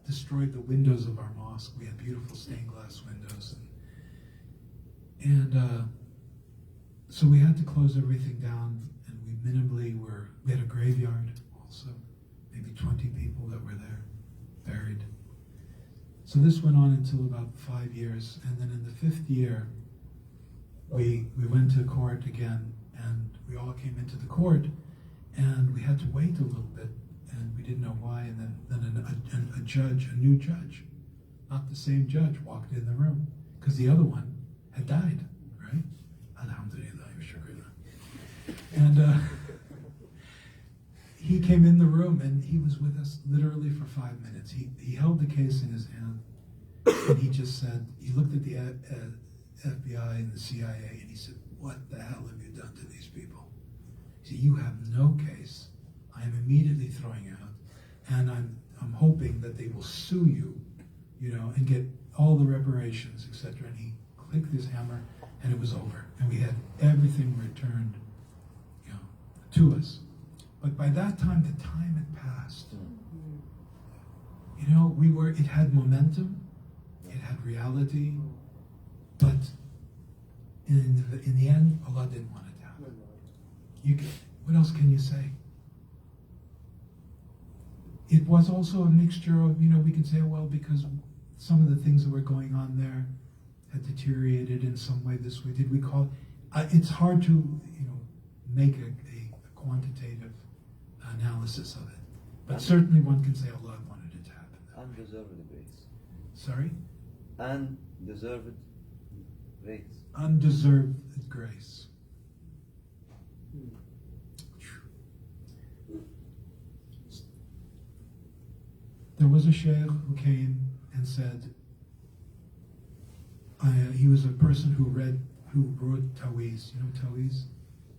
destroyed the windows of our mosque. We had beautiful stained glass windows. And so we had to close everything down, and we had a graveyard also, maybe 20 people that were there, buried. So this went on until about 5 years, and then in the 5th year, we went to court again, and we all came into the court, and we had to wait a little bit, and we didn't know why, and then a new judge, not the same judge, walked in the room, because the other one had died, right? Alhamdulillah, shukrillah. And he came in the room, and he was with us literally for 5 minutes. He held the case in his hand, and he just said, he looked at the FBI and the CIA, and he said, what the hell have you done to these people? He said, you have no case. I am immediately throwing you out, and I'm hoping that they will sue you, and get all the reparations, etc. And he clicked his hammer, and it was over, and we had everything returned, to us. But by that time, the time had passed. It had momentum, it had reality, but in the end, Allah didn't want it to happen. What else can you say? It was also a mixture of, we could say, well, because some of the things that were going on there had deteriorated in some way, this way. Did we call it? It's hard to, make a quantitative analysis of it. But certainly one can say Allah wanted it to happen. Undeserved grace. Sorry? Undeserved grace. Undeserved grace. There was a sheikh who came and said, he was a person who wrote taweez. You know taweez?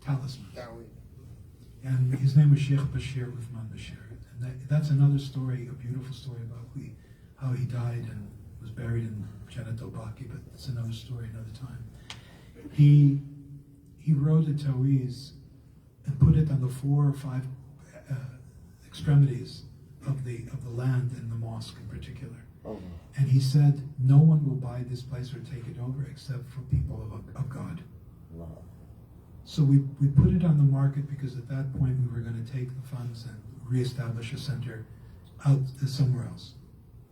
Talismans. And his name was Sheikh Bashir Uthman Bashir. And that's another story, a beautiful story about how he died and was buried in Jannat al-Baqi, but it's another story, another time. He wrote a taweez and put it on the 4 or 5 extremities of the land and the mosque in particular. Oh. And he said, no one will buy this place or take it over except for people of God. Wow. So we put it on the market because at that point we were going to take the funds and reestablish a center out somewhere else.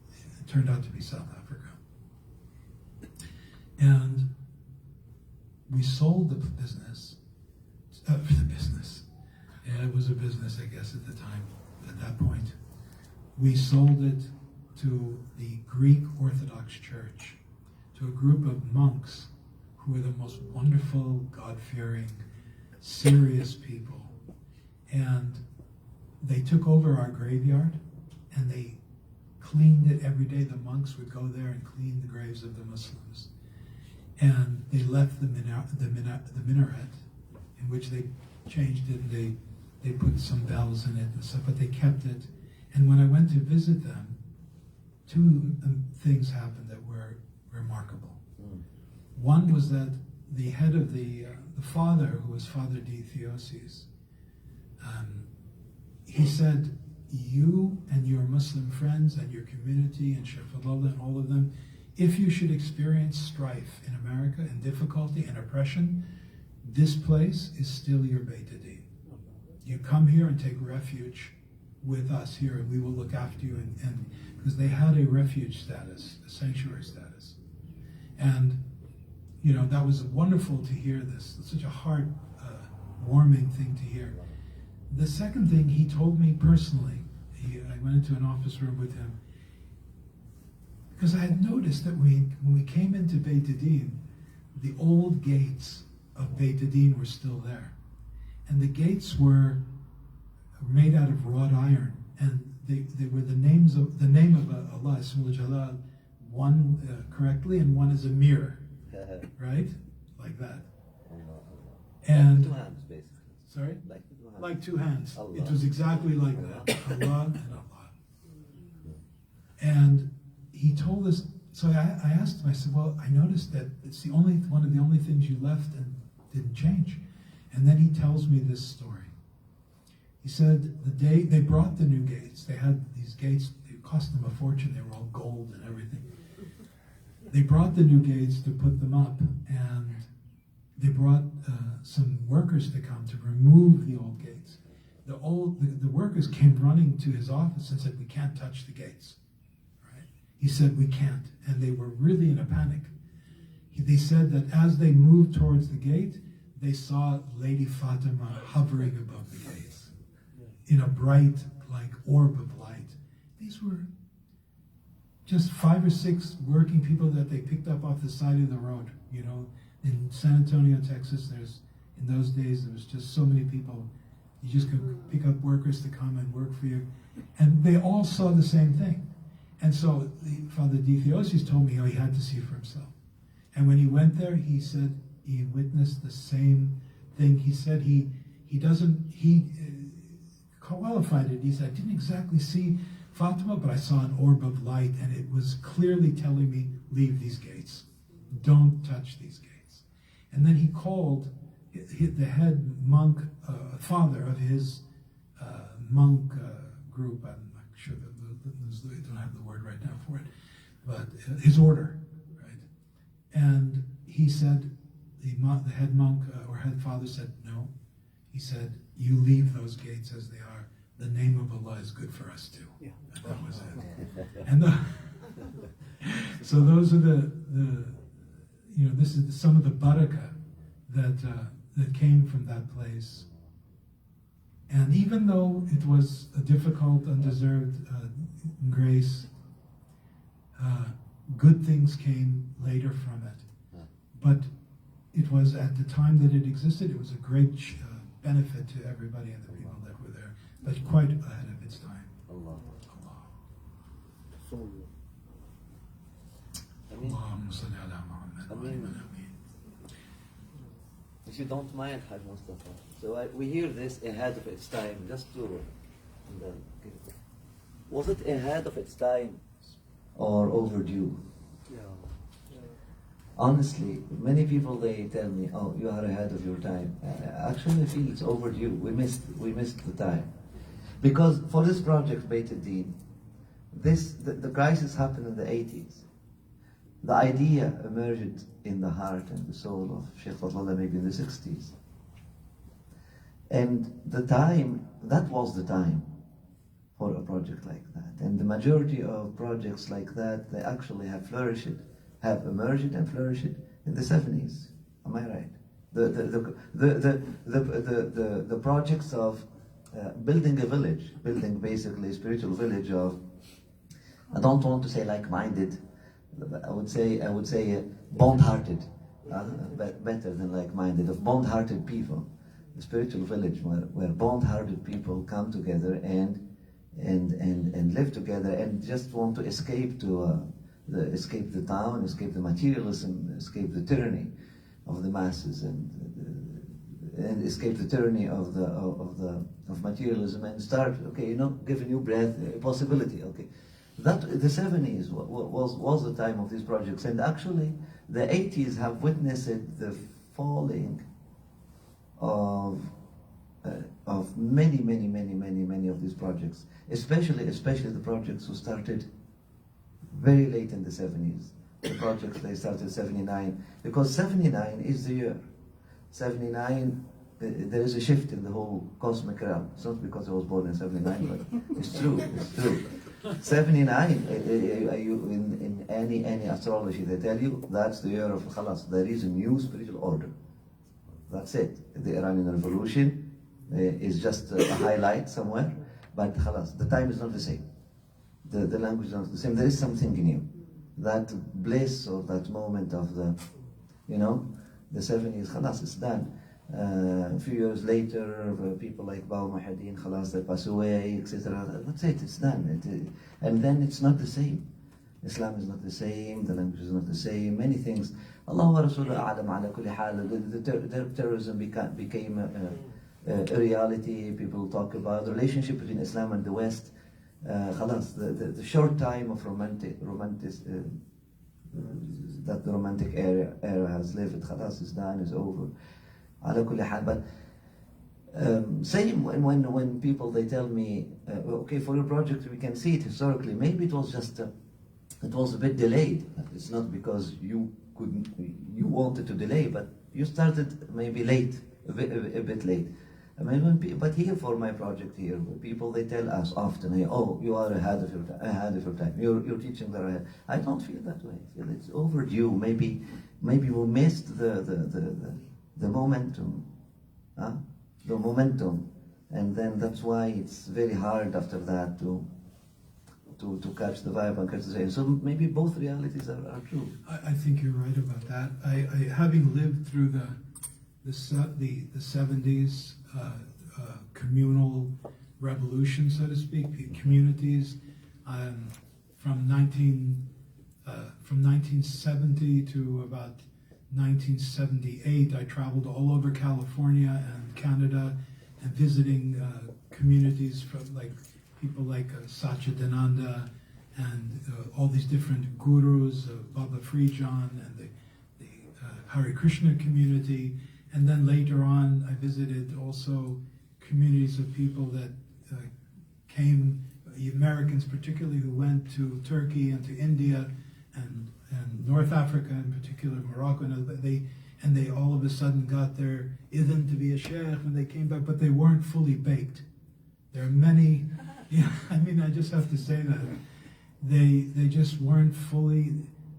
It turned out to be South Africa. And we sold the business. Yeah, it was a business, I guess, at the time, at that point. We sold it to the Greek Orthodox Church, to a group of monks who were the most wonderful, God-fearing, serious people. And they took over our graveyard, and they cleaned it every day. The monks would go there and clean the graves of the Muslims. And they left the minaret, in which they changed it, and they put some bells in it and stuff, but they kept it. And when I went to visit them, two things happened that were remarkable. One was that the head of the father, who was Father D. Theosis, he said, you and your Muslim friends and your community and Shaykh Fadlallah and all of them, if you should experience strife in America and difficulty and oppression, this place is still your Bayt Deen. You come here and take refuge with us here, and we will look after you. And because they had a refuge status, a sanctuary status, and you know that was wonderful to hear. This it's such a heart warming thing to hear. The second thing he told me personally, I went into an office room with him because I had noticed that when we came into Bayt Deen, the old gates of Bayt Deen were still there, and the gates were made out of wrought iron, and they were the name of Allah, Ismul Jalal, one correctly and one is a mirror, right, like that. And two hands, basically. sorry, Like two hands. like 2 hands. Allah. It was exactly like that, Allah and Allah. And he told us. So I asked him. I said, "Well, I noticed that it's one of the only things you left and didn't change." And then he tells me this story. He said the day they brought the new gates, they had these gates, it cost them a fortune, they were all gold and everything. They brought the new gates to put them up, and they brought some workers to come to remove the old gates. The workers came running to his office and said, "We can't touch the gates." Right? He said, "We can't," and they were really in a panic. They said that as they moved towards the gate, they saw Lady Fatima hovering above the gates in a bright, like, orb of light. These were just 5 or 6 working people that they picked up off the side of the road. You know, in San Antonio, Texas, in those days, there was just so many people. You just could pick up workers to come and work for you. And they all saw the same thing. And so Father D. Theosis told me he had to see for himself. And when he went there, he said he witnessed the same thing. He said he qualified it. He said, "I didn't exactly see Fatima, but I saw an orb of light, and it was clearly telling me, leave these gates. Don't touch these gates." And then he called the head monk, father of his monk group. I'm not sure that I don't have the word right now for it, but his order, right? And he said, the head monk or head father said, "No." He said, "You leave those gates as they are. The name of Allah is good for us too." Yeah. And that was it. And so those are this is some of the barakah that came from that place. And even though it was a difficult, undeserved grace, good things came later from it. But it was, at the time that it existed, it was a great benefit to everybody and the people that were there, but quite ahead of its time. Allah. Allahumma salli ala Muhammad wa ala Muhammad. If you don't mind, Hajj Mustafa. So we hear this ahead of its time, just to... Was it ahead of its time or overdue? Yeah. Honestly, many people, they tell me, "Oh, you are ahead of your time." Actually, I feel it's overdue. We missed the time. Because for this project, Bayt Deen, the crisis happened in the 80s. The idea emerged in the heart and the soul of Shaykh Fadlallah maybe in the 60s. And that was the time for a project like that. And the majority of projects like that, they actually have emerged and flourished in the 70s. Am I right? The projects of building a village, building basically a spiritual village of, I don't want to say like-minded, I would say bond-hearted, better than like-minded, of bond-hearted people. A spiritual village where bond-hearted people come together and live together and just want to escape the town, escape the materialism, escape the tyranny of the masses, and escape the tyranny of materialism and start, okay, give a new breath, a possibility, okay. That the 70s was the time of these projects, and actually the 80s have witnessed the falling of many of these projects, especially the projects who started very late in the 70s. The projects they started 79, because 79 is the year. 79, there is a shift in the whole cosmic realm. It's not because I was born in 79, but it's true. 79, in any astrology, they tell you that's the year of khalas. There is a new spiritual order. That's it. The Iranian Revolution is just a highlight somewhere, but khalas, the time is not the same. The language is not the same. There is something new. That bliss or that moment of the 70s, khalas, it's done. A few years later, people like Bawa Muhyiddin, khalas, they pass away, etc. That's it, it's done. And then it's not the same. Islam is not the same, the language is not the same, many things. Allah wa Rasuluhu a'lam ala kulli hal. The terrorism became a reality. People talk about the relationship between Islam and the West. Khalas, the short time of romantic that the romantic era has lived, khalas, is done, is over. Ala kulli hal. But same when people they tell me, okay, for your project we can see it historically. Maybe it was just it was a bit delayed. It's not because you wanted to delay, but you started maybe late, a bit late. I mean, but here for my project here, people they tell us often, oh, you are ahead of your time. You're teaching that ahead. I don't feel that way. I feel it's overdue. Maybe we missed the momentum, the momentum, and then that's why it's very hard after that to catch the vibe and catch the same. So maybe both realities are true. I think you're right about that. I having lived through the 70s communal revolution, so to speak, communities from 1970 to about 1978. I traveled all over California and Canada and visiting communities from people like Satchidananda and all these different gurus, Baba Frijan and the Hare Krishna community. And then later on, I visited also communities of people that came, Americans particularly, who went to Turkey and to India and North Africa, in particular Morocco, and they all of a sudden got their idhn to be a sheikh when they came back, but they weren't fully baked. There are many, I just have to say that they just weren't fully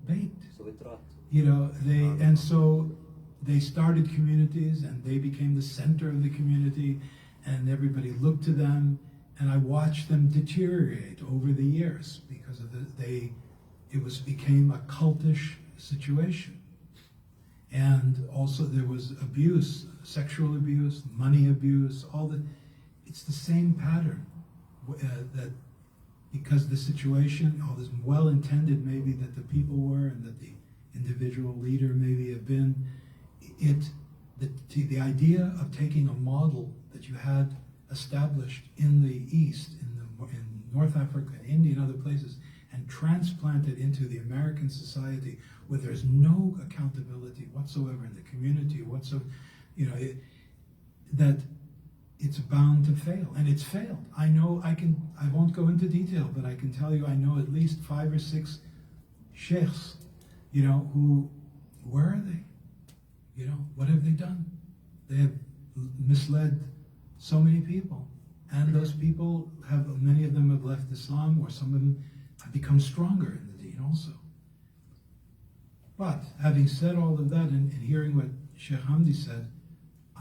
baked. And so they started communities and they became the center of the community and everybody looked to them, and I watched them deteriorate over the years because of became a cultish situation. And also there was abuse, sexual abuse, money abuse, it's the same pattern that because the situation, all this well-intended maybe that the people were and that the individual leader maybe have been, the idea of taking a model that you had established in the East, in North Africa, India, and other places, and transplant it into the American society where there's no accountability whatsoever in the community, that it's bound to fail, and it's failed. I won't go into detail, but I can tell you I know at least 5 or 6 sheikhs, where are they? What have they done? They have misled so many people, and those people many of them have left Islam, or some of them have become stronger in the Deen also. But having said all of that, and hearing what Shaykh Hamdi said,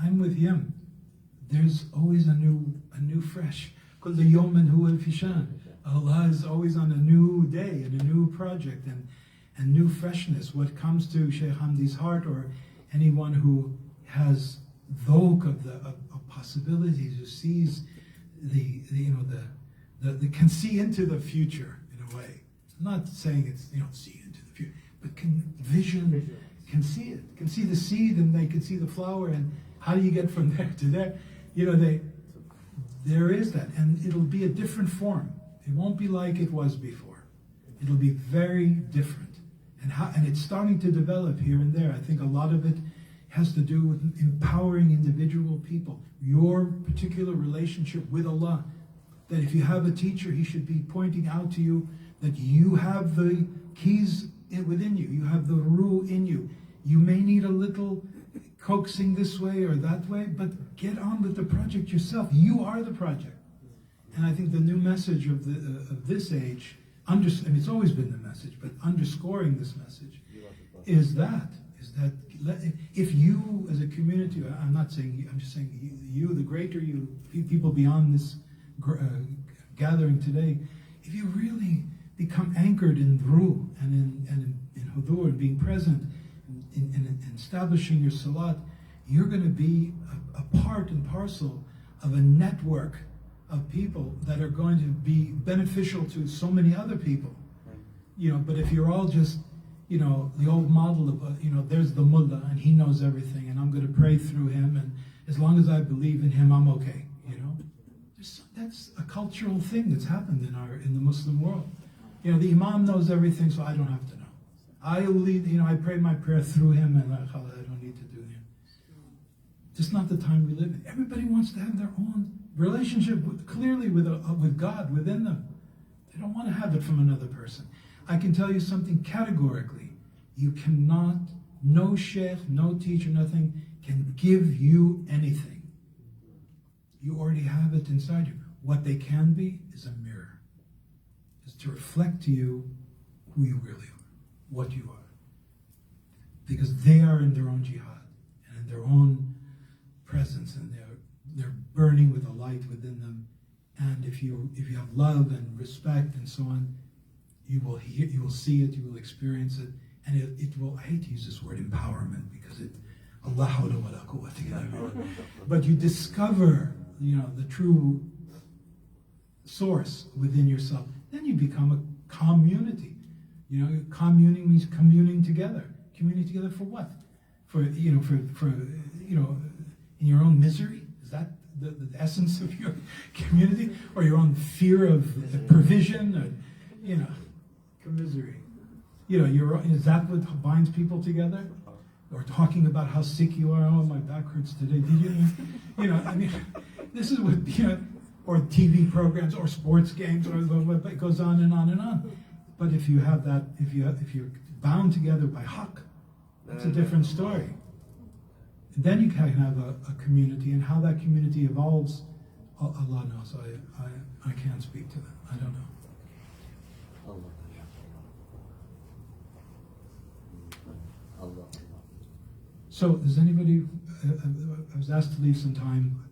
I'm with him. There's always a new fresh. Allah is always on a new day and a new project and new freshness. What comes to Shaykh Hamdi's heart, or anyone who has dhawq of possibilities, who sees can see into the future in a way. I'm not saying it's see into the future, but can see it, can see the seed, and they can see the flower, and how do you get from there to there? There is that, and it'll be a different form. It won't be like it was before. It'll be very different. And it's starting to develop here and there. I think a lot of it has to do with empowering individual people. Your particular relationship with Allah. That if you have a teacher, he should be pointing out to you that you have the keys within you. You have the rule in you. You may need a little coaxing this way or that way, but get on with the project yourself. You are the project. And I think the new message of this age, it's always been the message, but underscoring this message is that if you as a community, I'm not saying you, I'm just saying you, the greater you, people beyond this gathering today, if you really become anchored in dhru and in hudur and being present in establishing your salat, you're going to be a part and parcel of a network of people that are going to be beneficial to so many other people. But if you're all just, the old model of, there's the mullah and he knows everything and I'm going to pray through him and as long as I believe in him, I'm okay. That's a cultural thing that's happened in the Muslim world. The imam knows everything, so I don't have to know. I lead, I pray my prayer through him and I don't need to do him. Just not the time we live in. Everybody wants to have their own relationship clearly with God within them. They don't want to have it from another person. I can tell you something categorically. You cannot, no sheikh, no teacher, nothing can give you anything. You already have it inside you. What they can be is a mirror. Is to reflect to you who you really are, what you are. Because they are in their own jihad and in their own presence, and they're burning with a light within them. And if you have love and respect and so on, you will see it, you will experience it, and it will, I hate to use this word empowerment because Allah hawla wa la quwwata illa billah. But you discover, the true source within yourself. Then you become a community. Communing means communing together. Communing together for what? For in your own misery? Is that the essence of your community? Or your own fear of the provision? Or, commiserating. Is that what binds people together? Or talking about how sick you are. Oh, my back hurts today. Did you? This is what, or TV programs, or sports games, or it goes on and on and on. But if you have that, if you're bound together by haqq, that's a different story. And then you can have a community, and how that community evolves, Allah knows. I can't speak to that. I don't know. Allah. So, does anybody? I was asked to leave some time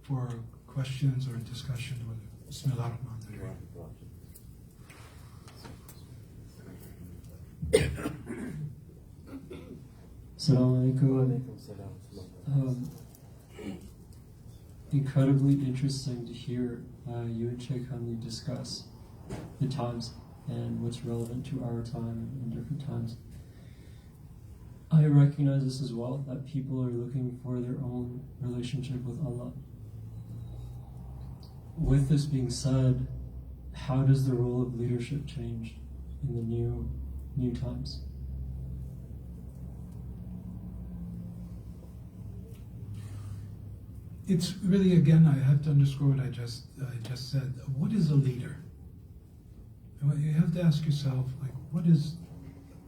for questions or discussion. Bismillah ar-Rahman Assalamu alaikum. Incredibly interesting to hear you and Shaykh Hamdi discuss the times and what's relevant to our time and different times. I recognize this as well, that people are looking for their own relationship with Allah. With this being said, how does the role of leadership change in the new times? It's really, again, I have to underscore what I just said. What is a leader? You have to ask yourself, what is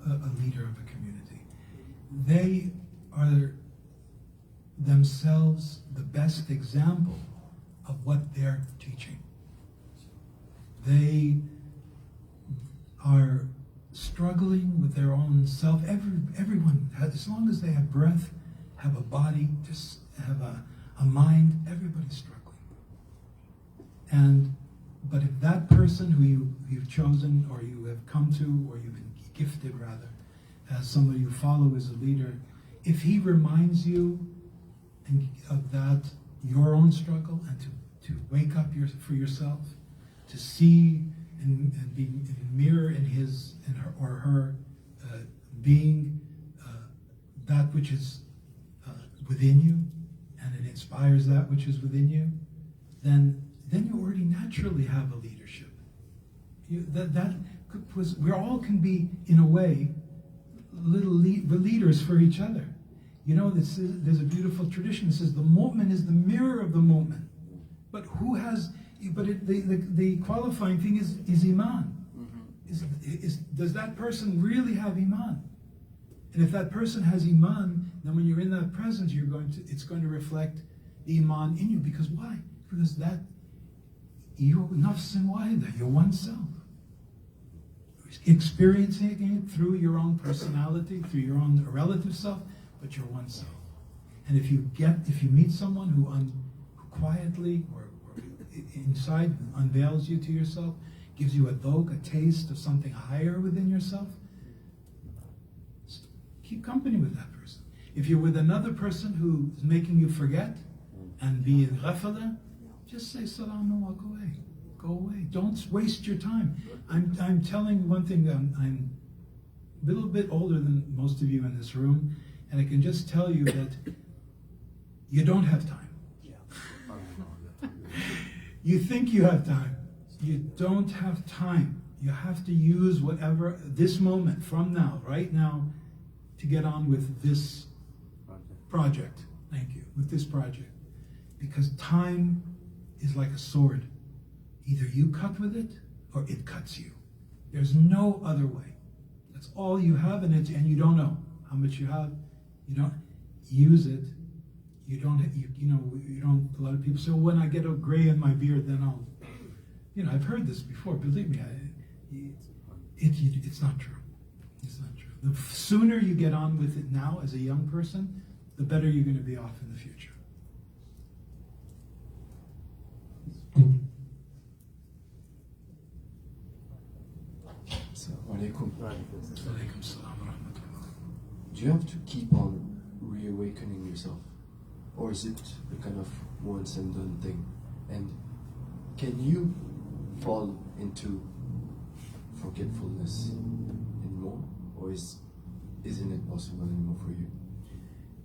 a leader of a community? They are themselves the best example of what they're teaching. They are struggling with their own self. Everyone has, as long as they have breath, have a body, just have a mind, everybody's struggling. But if that person who you've chosen, or you have come to, or you've been gifted rather, as somebody you follow as a leader, if he reminds you of that, your own struggle, and to wake up for yourself, to see and be mirror in his and her or her being that which is within you, and it inspires that which is within you, then naturally have a leadership. We all can be, in a way, leaders for each other. You know, there's a beautiful tradition that says the mu'min is the mirror of the mu'min. But the qualifying thing is iman. Does that person really have iman? And if that person has iman, then when you're in that presence, it's going to reflect the iman in you. Because why? Because you're nafsin wahida, you're oneself. Experiencing it through your own personality, through your own relative self, but you're oneself. And if you meet someone who quietly or inside unveils you to yourself, gives you a taste of something higher within yourself, keep company with that person. If you're with another person who's making you forget and be in ghafala, just say salam and walk away. Go away. Don't waste your time. I'm telling one thing. I'm a little bit older than most of you in this room, and I can just tell you that you don't have time. You think you have time. You don't have time. You have to use whatever, this moment, from now, right now, to get on with this project. Thank you. With this project. Because time is like a sword. Either you cut with it, or it cuts you. There's no other way. That's all you have, and you don't know how much you have. You don't use it. You don't. A lot of people say, well, when I get a gray in my beard, then I'll. I've heard this before. Believe me, it's not true. It's not true. The sooner you get on with it now, as a young person, the better you're going to be off in the future. Do you have to keep on reawakening yourself? Or is it a kind of once and done thing? And can you fall into forgetfulness anymore? Or isn't it possible anymore for you?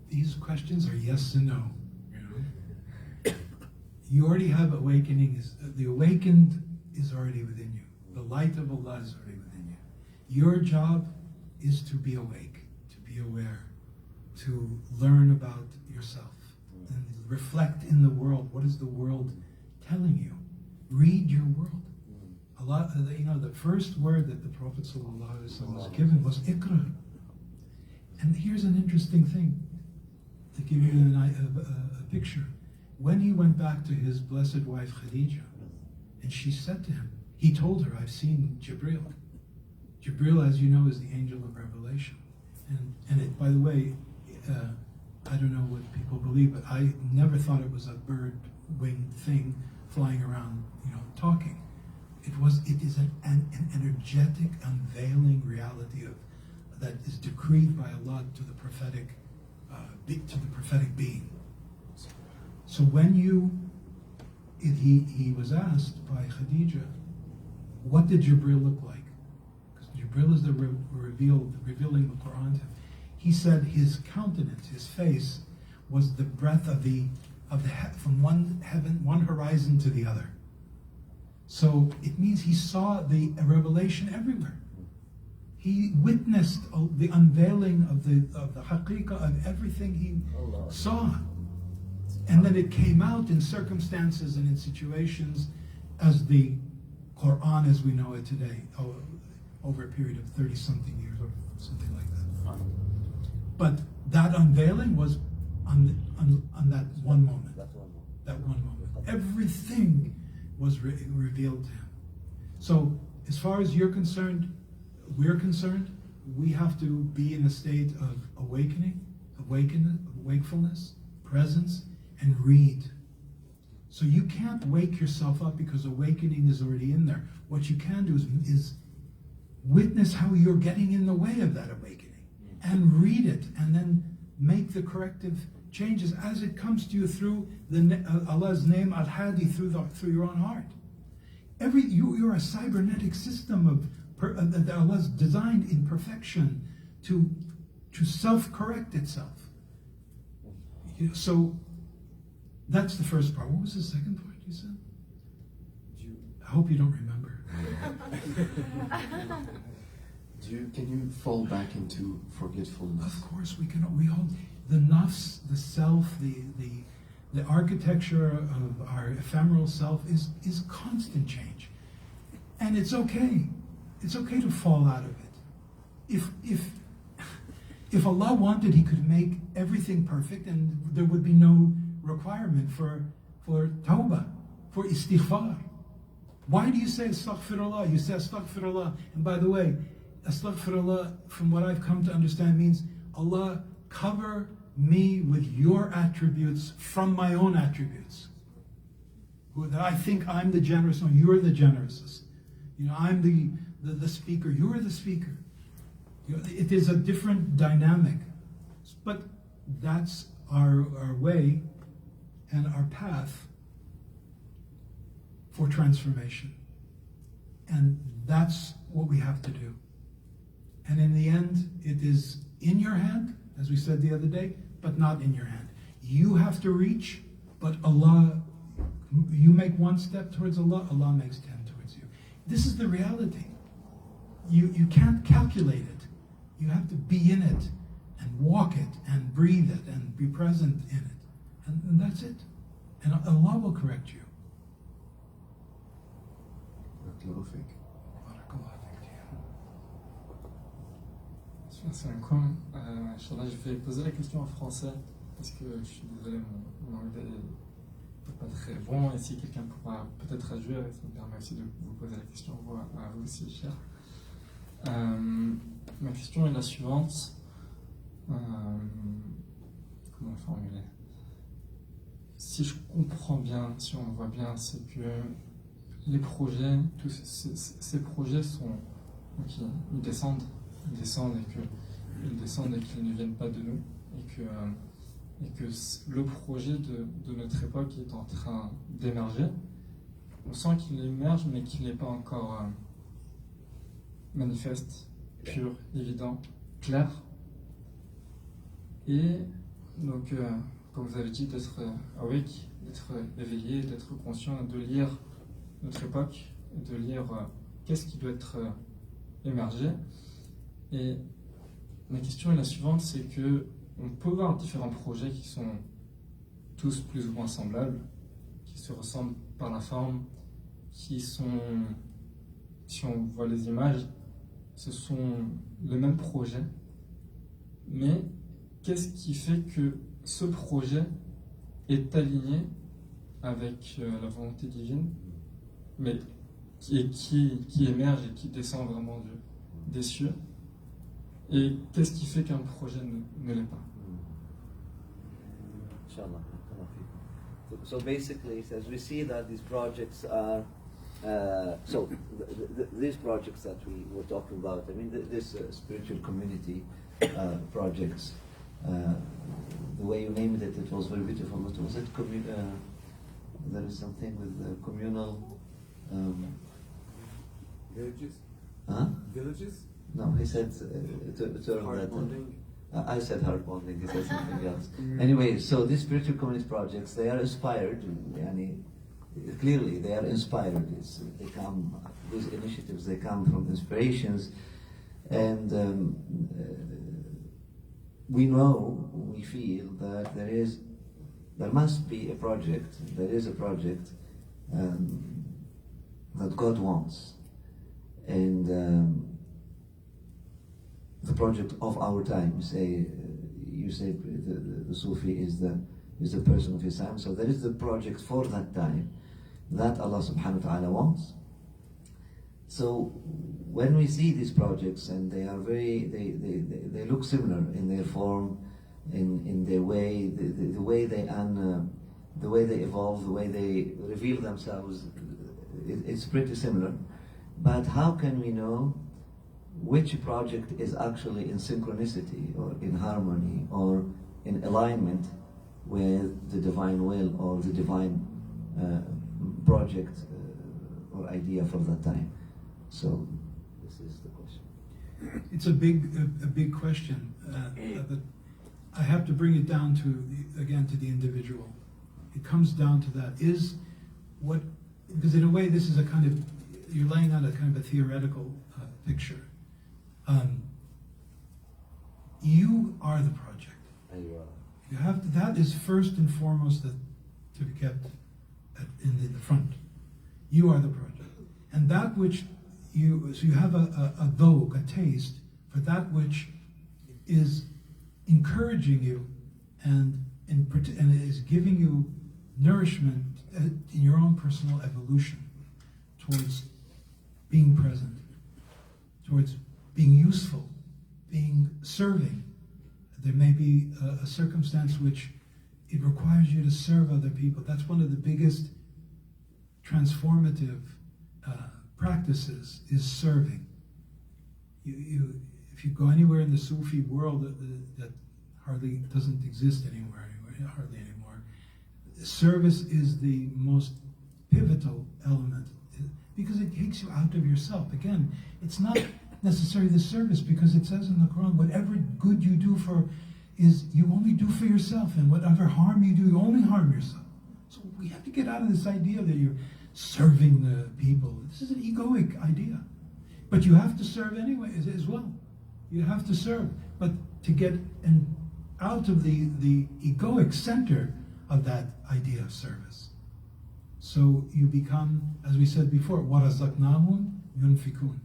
These questions are yes and no. You already have awakening. The awakened is already within you. The light of Allah is already within you. Your job is to be awake, to be aware, to learn about yourself, and reflect in the world. What is the world telling you? Read your world. The first word that the Prophet ﷺ was given was Iqra. And here's an interesting thing to give you a picture. When he went back to his blessed wife Khadija, and she said to him, he told her, I've seen Jibreel. Jibreel, as you know, is the angel of revelation. And it, by the way, I don't know what people believe, but I never thought it was a bird-winged thing flying around, talking. It is an energetic, unveiling reality that is decreed by Allah to the prophetic being. So when he was asked by Khadija, what did Jibreel look like? Because Jibreel is the revealing the Quran to him. He said his countenance, his face, was the breadth from one horizon to the other. So it means he saw the revelation everywhere. He witnessed the unveiling of the haqiqah of everything he saw. And then it came out in circumstances and in situations as the Quran as we know it today, over a period of 30-something years or something like that. But that unveiling was on that one moment. That one moment. Everything was revealed to him. So as far as we're concerned, we have to be in a state of wakefulness, presence, and read. So you can't wake yourself up because awakening is already in there. What you can do is witness how you're getting in the way of that awakening and read it and then make the corrective changes as it comes to you through Allah's name Al-Hadi through your own heart. You're a cybernetic system that Allah's designed in perfection to self-correct itself. So that's the first part. What was the second part you said? I hope you don't remember. Can you fall back into forgetfulness? Of course, we all, the nafs, the self, the architecture of our ephemeral self is constant change. And it's okay. It's okay to fall out of it. If Allah wanted, He could make everything perfect and there would be no requirement for tawbah, for istighfar. Why do you say astaghfirullah? You say astaghfirullah. And by the way, astaghfirullah, from what I've come to understand, means Allah, cover me with your attributes from my own attributes. That I think I'm the generous one, you're the generous. I'm the speaker, you're the speaker. It is a different dynamic. But that's our way and our path for transformation. And that's what we have to do. And in the end, it is in your hand, as we said the other day, but not in your hand. You have to reach, but Allah, you make one step towards Allah, Allah makes 10 towards you. This is the reality. You can't calculate it. You have to be in it and walk it and breathe it and be present in it. And that's it. And Allah will correct you. Merci beaucoup. Je vais poser la question en français parce que je suis désolé, mon anglais n'est pas très bon et si quelqu'un pourra peut-être ajouter, ça me permet aussi de vous poser la question à vous aussi, cher. Ma question est la suivante. Comment formuler? Si je comprends bien, si on voit bien, c'est que les projets, tous ces projets sont, donc ils descendent et qu'ils ne viennent pas de nous et que le projet de notre époque est en train d'émerger. On sent qu'il émerge mais qu'il n'est pas encore manifeste, pur, évident, clair. Et donc, comme vous avez dit, d'être awake, d'être éveillé, d'être conscient, de lire notre époque, de lire qu'est-ce qui doit être émergé. Et ma question est la suivante, c'est que on peut voir différents projets qui sont tous plus ou moins semblables, qui se ressemblent par la forme, qui sont, si on voit les images, ce sont le même projet. Mais qu'est-ce qui fait que ce projet est aligné avec la volonté divine, mais qui émerge et qui descend vraiment des cieux? Et qu'est-ce qui fait qu'un projet ne l'est pas? Inshallah. So basically, it says we see that these projects are these projects that we were talking about. I mean, this spiritual community projects. The way you named it, it was very beautiful. What was it? There is something with communal. Villages? Huh? Villages? No, he said Heart bonding. I said heart bonding, he said something else. Anyway, so these spiritual community projects, they are inspired, clearly they are inspired. These initiatives, they come from inspirations, and we feel that there must be a project, there is a project that God wants, and the project of our time. You say the Sufi is the person of his time. So there is the project for that time that Allah subhanahu wa ta'ala wants. So when we see these projects, and they are they look similar in their form, in their way, the way they evolve, the way they reveal themselves, it's pretty similar. But how can we know which project is actually in synchronicity or in harmony or in alignment with the divine will or the divine project or idea for that time? So this is the question. It's a big question. But I have to bring it down to the individual. It comes down to that. because in a way this is a kind of, you're laying out a kind of a theoretical picture. You are the project. You have to, that is first and foremost to be kept in the front. You are the project. And that which so you have a dhawq, a taste, for that which is encouraging you and is giving you nourishment in your own personal evolution towards being present, towards being useful, being serving. There may be a circumstance which it requires you to serve other people. That's one of the biggest transformative practices, is serving. If you go anywhere in the Sufi world that hardly doesn't exist hardly anymore, service is the most pivotal element, because it takes you out of yourself. Again, it's not necessarily the service, because it says in the Quran, whatever good you do you only do for yourself, and whatever harm you do, you only harm yourself. So we have to get out of this idea that you're serving the people. This is an egoic idea. But you have to serve anyway as well. You have to serve. But to get out of the egoic center of that idea of service. So you become, as we said before, وَرَزَقْنَاهُمْ يُنْفِقُونَ.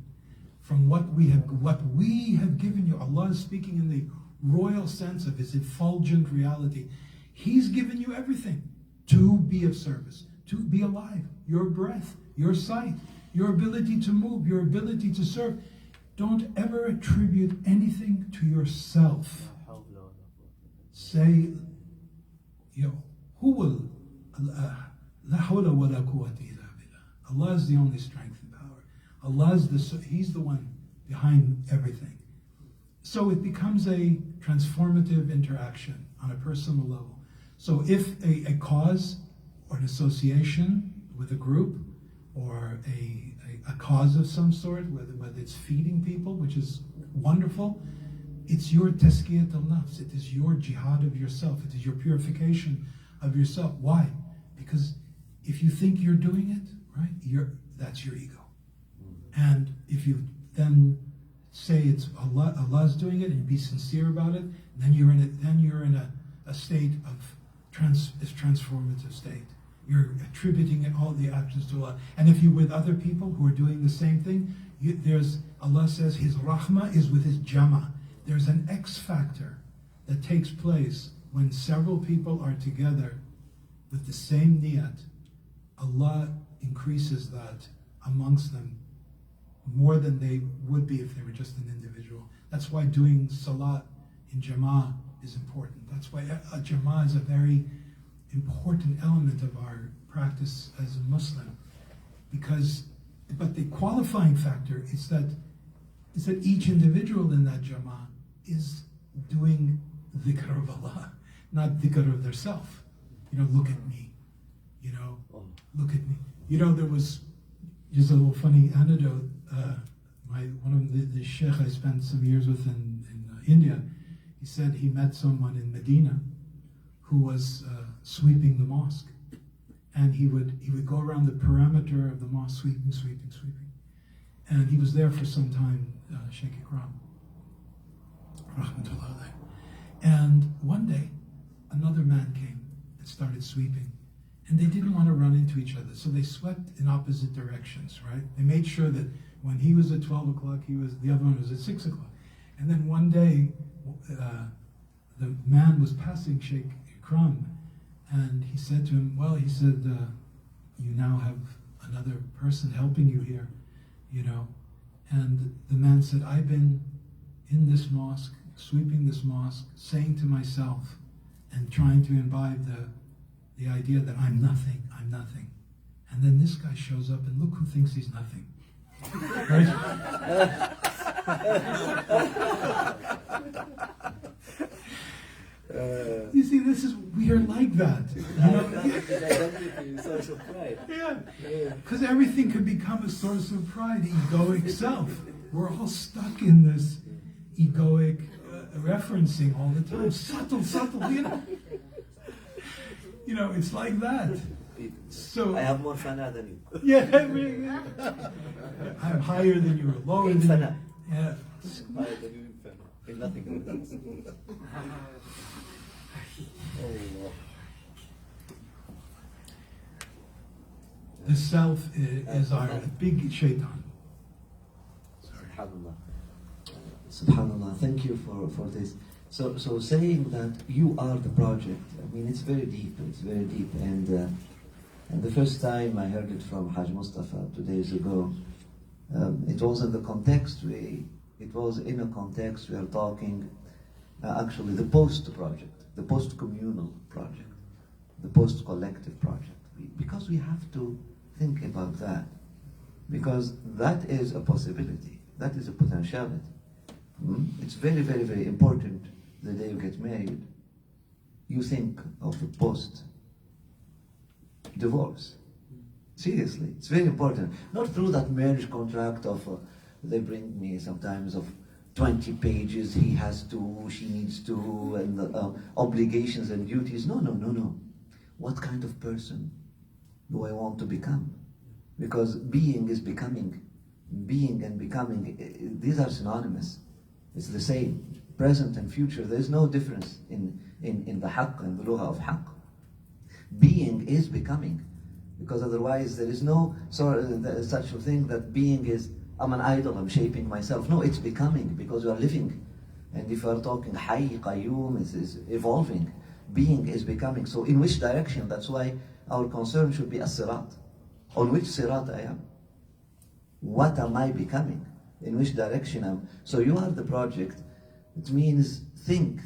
From what we have given you. Allah is speaking in the royal sense of His effulgent reality. He's given you everything to be of service, to be alive. Your breath, your sight, your ability to move, your ability to serve. Don't ever attribute anything to yourself. Say, who will? Allah is the only strength and power. Allah is He's the one behind everything. So it becomes a transformative interaction on a personal level. So if a cause or an association with a group or a cause of some sort, whether it's feeding people, which is wonderful, it's your tazkiyat al-nafs, it is your jihad of yourself, it is your purification of yourself. Why? Because if you think you're doing it, right, that's your ego. And if you then say it's Allah's doing it, and be sincere about it, then you're in a state of transformative state. You're attributing all the actions to Allah. And if you're with other people who are doing the same thing, Allah says His rahmah is with His jama. There's an X factor that takes place when several people are together with the same niyat. Allah increases that amongst them more than they would be if they were just an individual. That's why doing salat in jama'ah is important. That's why a jama'ah is a very important element of our practice as a Muslim. But the qualifying factor is that each individual in that jama'ah is doing dhikr of Allah, not dhikr of their self. Look at me. Look at me. There was just a little funny anecdote. One of the sheikh I spent some years with in India, he said he met someone in Medina who was sweeping the mosque, and he would go around the perimeter of the mosque sweeping, and he was there for some time, Shaykh Ikram, rahmatullah alayh. And one day another man came and started sweeping, and they didn't want to run into each other, so they swept in opposite directions, right? They made sure that when he was at 12 o'clock, the other one was at 6 o'clock. And then one day, the man was passing Shaykh Ikram, and he said to him, you now have another person helping you here, And the man said, I've been in this mosque, sweeping this mosque, saying to myself and trying to imbibe the idea that I'm nothing. And then this guy shows up, and look who thinks he's nothing. Right? You see, we are like that. Social pride. Yeah. Because everything can become a source of pride, egoic self. We're all stuck in this egoic referencing all the time. Subtle, It's like that. So, I have more fana than you. yeah, I mean, I'm higher than you, lower In than you. fana. Yeah. Higher than you in fana. In nothing. Oh, The self is our big shaitan. Sorry. Subhanallah. Subhanallah. Thank you for this. So saying that you are the project, I mean, it's very deep. It's very deep. And the first time I heard it from Hajj Mustafa 2 days ago, it was in the context it was in a context we are talking actually the post project, the post communal project, the post collective project. Because we have to think about that. Because that is a possibility. That is a potentiality. It's very, very, very important the day you get married. You think of the post divorce. Seriously, it's very important. Not through that marriage contract of they bring me sometimes of 20 pages, he has to, she needs to, and the obligations and duties. No. What kind of person do I want to become? Because being is becoming. Being and becoming, these are synonymous. It's the same. Present and future, there is no difference in the haqq, in the lugha of haqq. Being is becoming. Because otherwise there is no such a thing that being is, I'm an idol, I'm shaping myself. No, it's becoming, because you are living. And if you are talking hayy, qayyum, is evolving. Being is becoming. So in which direction? That's why our concern should be as-sirat. On which sirat I am? What am I becoming? In which direction am I? So you are the project. It means think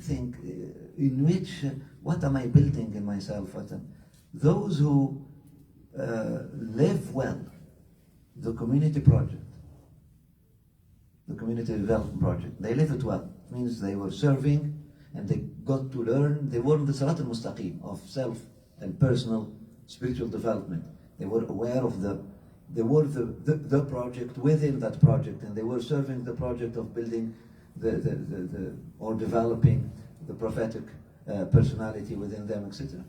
in which, what am I building in myself? Those who live well, the community project, the community development project, they live it well. It means they were serving and they got to learn. They were on the Sirat al-Mustaqim of self and personal spiritual development. They were aware of the project within that project, and they were serving the project of building or developing the prophetic personality within them, etc.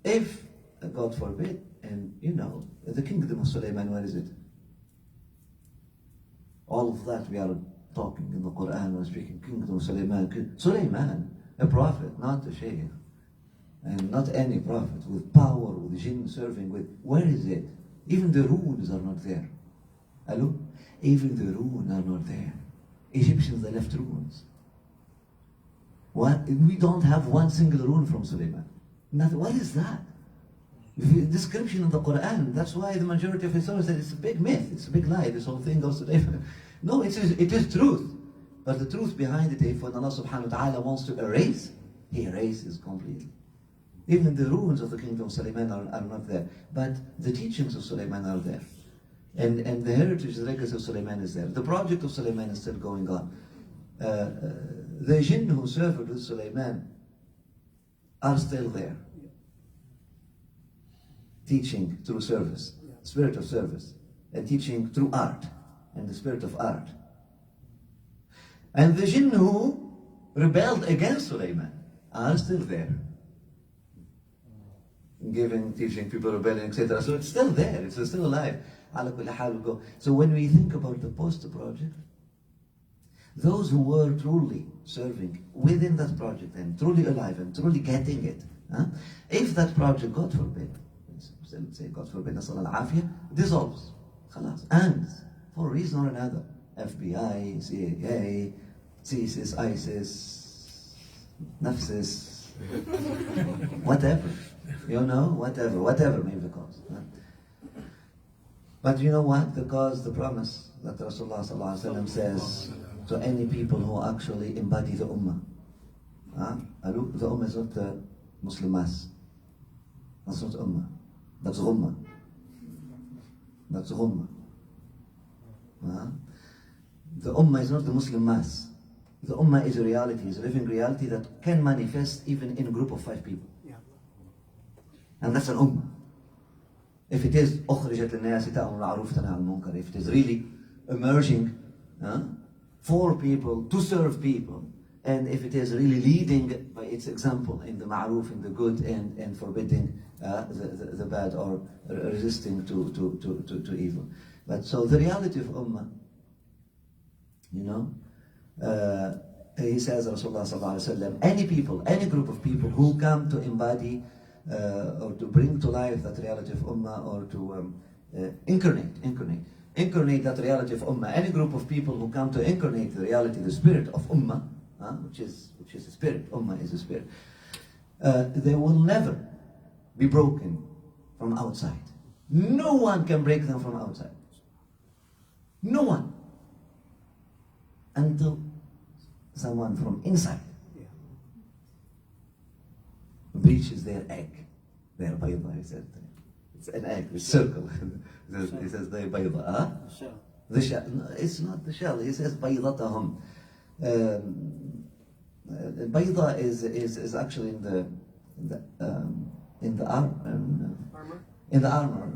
If, God forbid, and the kingdom of Sulaiman, where is it? All of that we are talking in the Quran, we're speaking kingdom of Sulaiman. Sulaiman, a prophet, not a shaykh. And not any prophet, with power, with jinn serving with, where is it? Even the runes are not there. Hello? Even the runes are not there. Egyptians, they left runes. What? We don't have one single rune from Sulaiman. What is that? Description in the Quran. That's why the majority of historians say it's a big myth, it's a big lie, this whole thing goes to Sulaiman. No, it is truth. But the truth behind it, if when Allah subhanahu wa ta'ala wants to erase, He erases completely. Even the ruins of the kingdom of Sulaiman are not there. But the teachings of Sulaiman are there. And the heritage, the legacy of Sulaiman is there. The project of Sulaiman is still going on. The jinn who served with Sulaiman are still there. Teaching through service, spirit of service. And teaching through art, and the spirit of art. And the jinn who rebelled against Sulaiman are still there. Teaching people rebelling, etc. So it's still there, it's still alive. So when we think about the post project, those who were truly serving within that project and truly alive and truly getting it, if that project, God forbid, let's say God forbid, dissolves, and for a reason or another, FBI, CIA, CSIS, ISIS, Nafsis, whatever. Whatever may be the cause. But you know what? The cause, the promise that Rasulullah ﷺ says to any people who actually embody the Ummah. The Ummah is not the Muslim mass. That's not Ummah. That's Ummah. That's Ummah. The Ummah is not the Muslim mass. The Ummah is a reality, is a living reality that can manifest even in a group of 5 people. And that's an ummah. If it is أخرجت للناس تأمر بالمعروف وتنهى عن المنكر, if it is really emerging for people, to serve people, and if it is really leading by its example in the ma'ruf, in the good, and forbidding the bad or resisting to evil. But so the reality of ummah, you know, he says, Rasulullah sallallahu alaihi wasallam, any people, any group of people who come to embody or to bring to life that reality of ummah, or to incarnate that reality of ummah, any group of people who come to incarnate the reality, the spirit of ummah, which is a spirit, ummah is a spirit, they will never be broken from outside. No one can break them from outside. No one. Until someone from inside breaches their egg. Their bayda, he said. It's an egg, a circle. He says their bayda. The shell. No, it's not the shell. He says baydatahum. Bayda is actually in the armor. In the armor,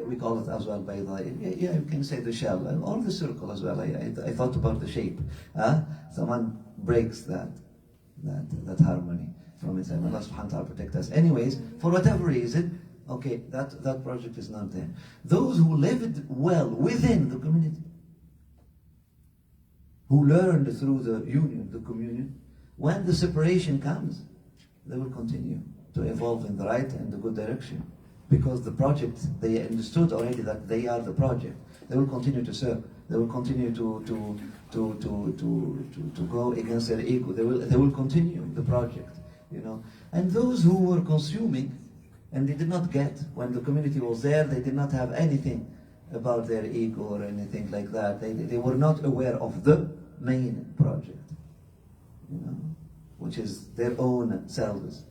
we call it as well bayda. Yeah, you can say the shell or the circle as well. I thought about the shape. Someone breaks that harmony from inside. Allah subhanahu wa ta'ala protect us. Anyways, for whatever reason, okay, that project is not there. Those who lived well within the community, who learned through the union, the communion, when the separation comes, they will continue to evolve in the right and the good direction. Because the project, they understood already that they are the project. They will continue to serve. They will continue to go against their ego. They will continue the project, you know. And those who were consuming, and they did not get, when the community was there, they did not have anything about their ego or anything like that. They were not aware of the main project, you know, which is their own selves.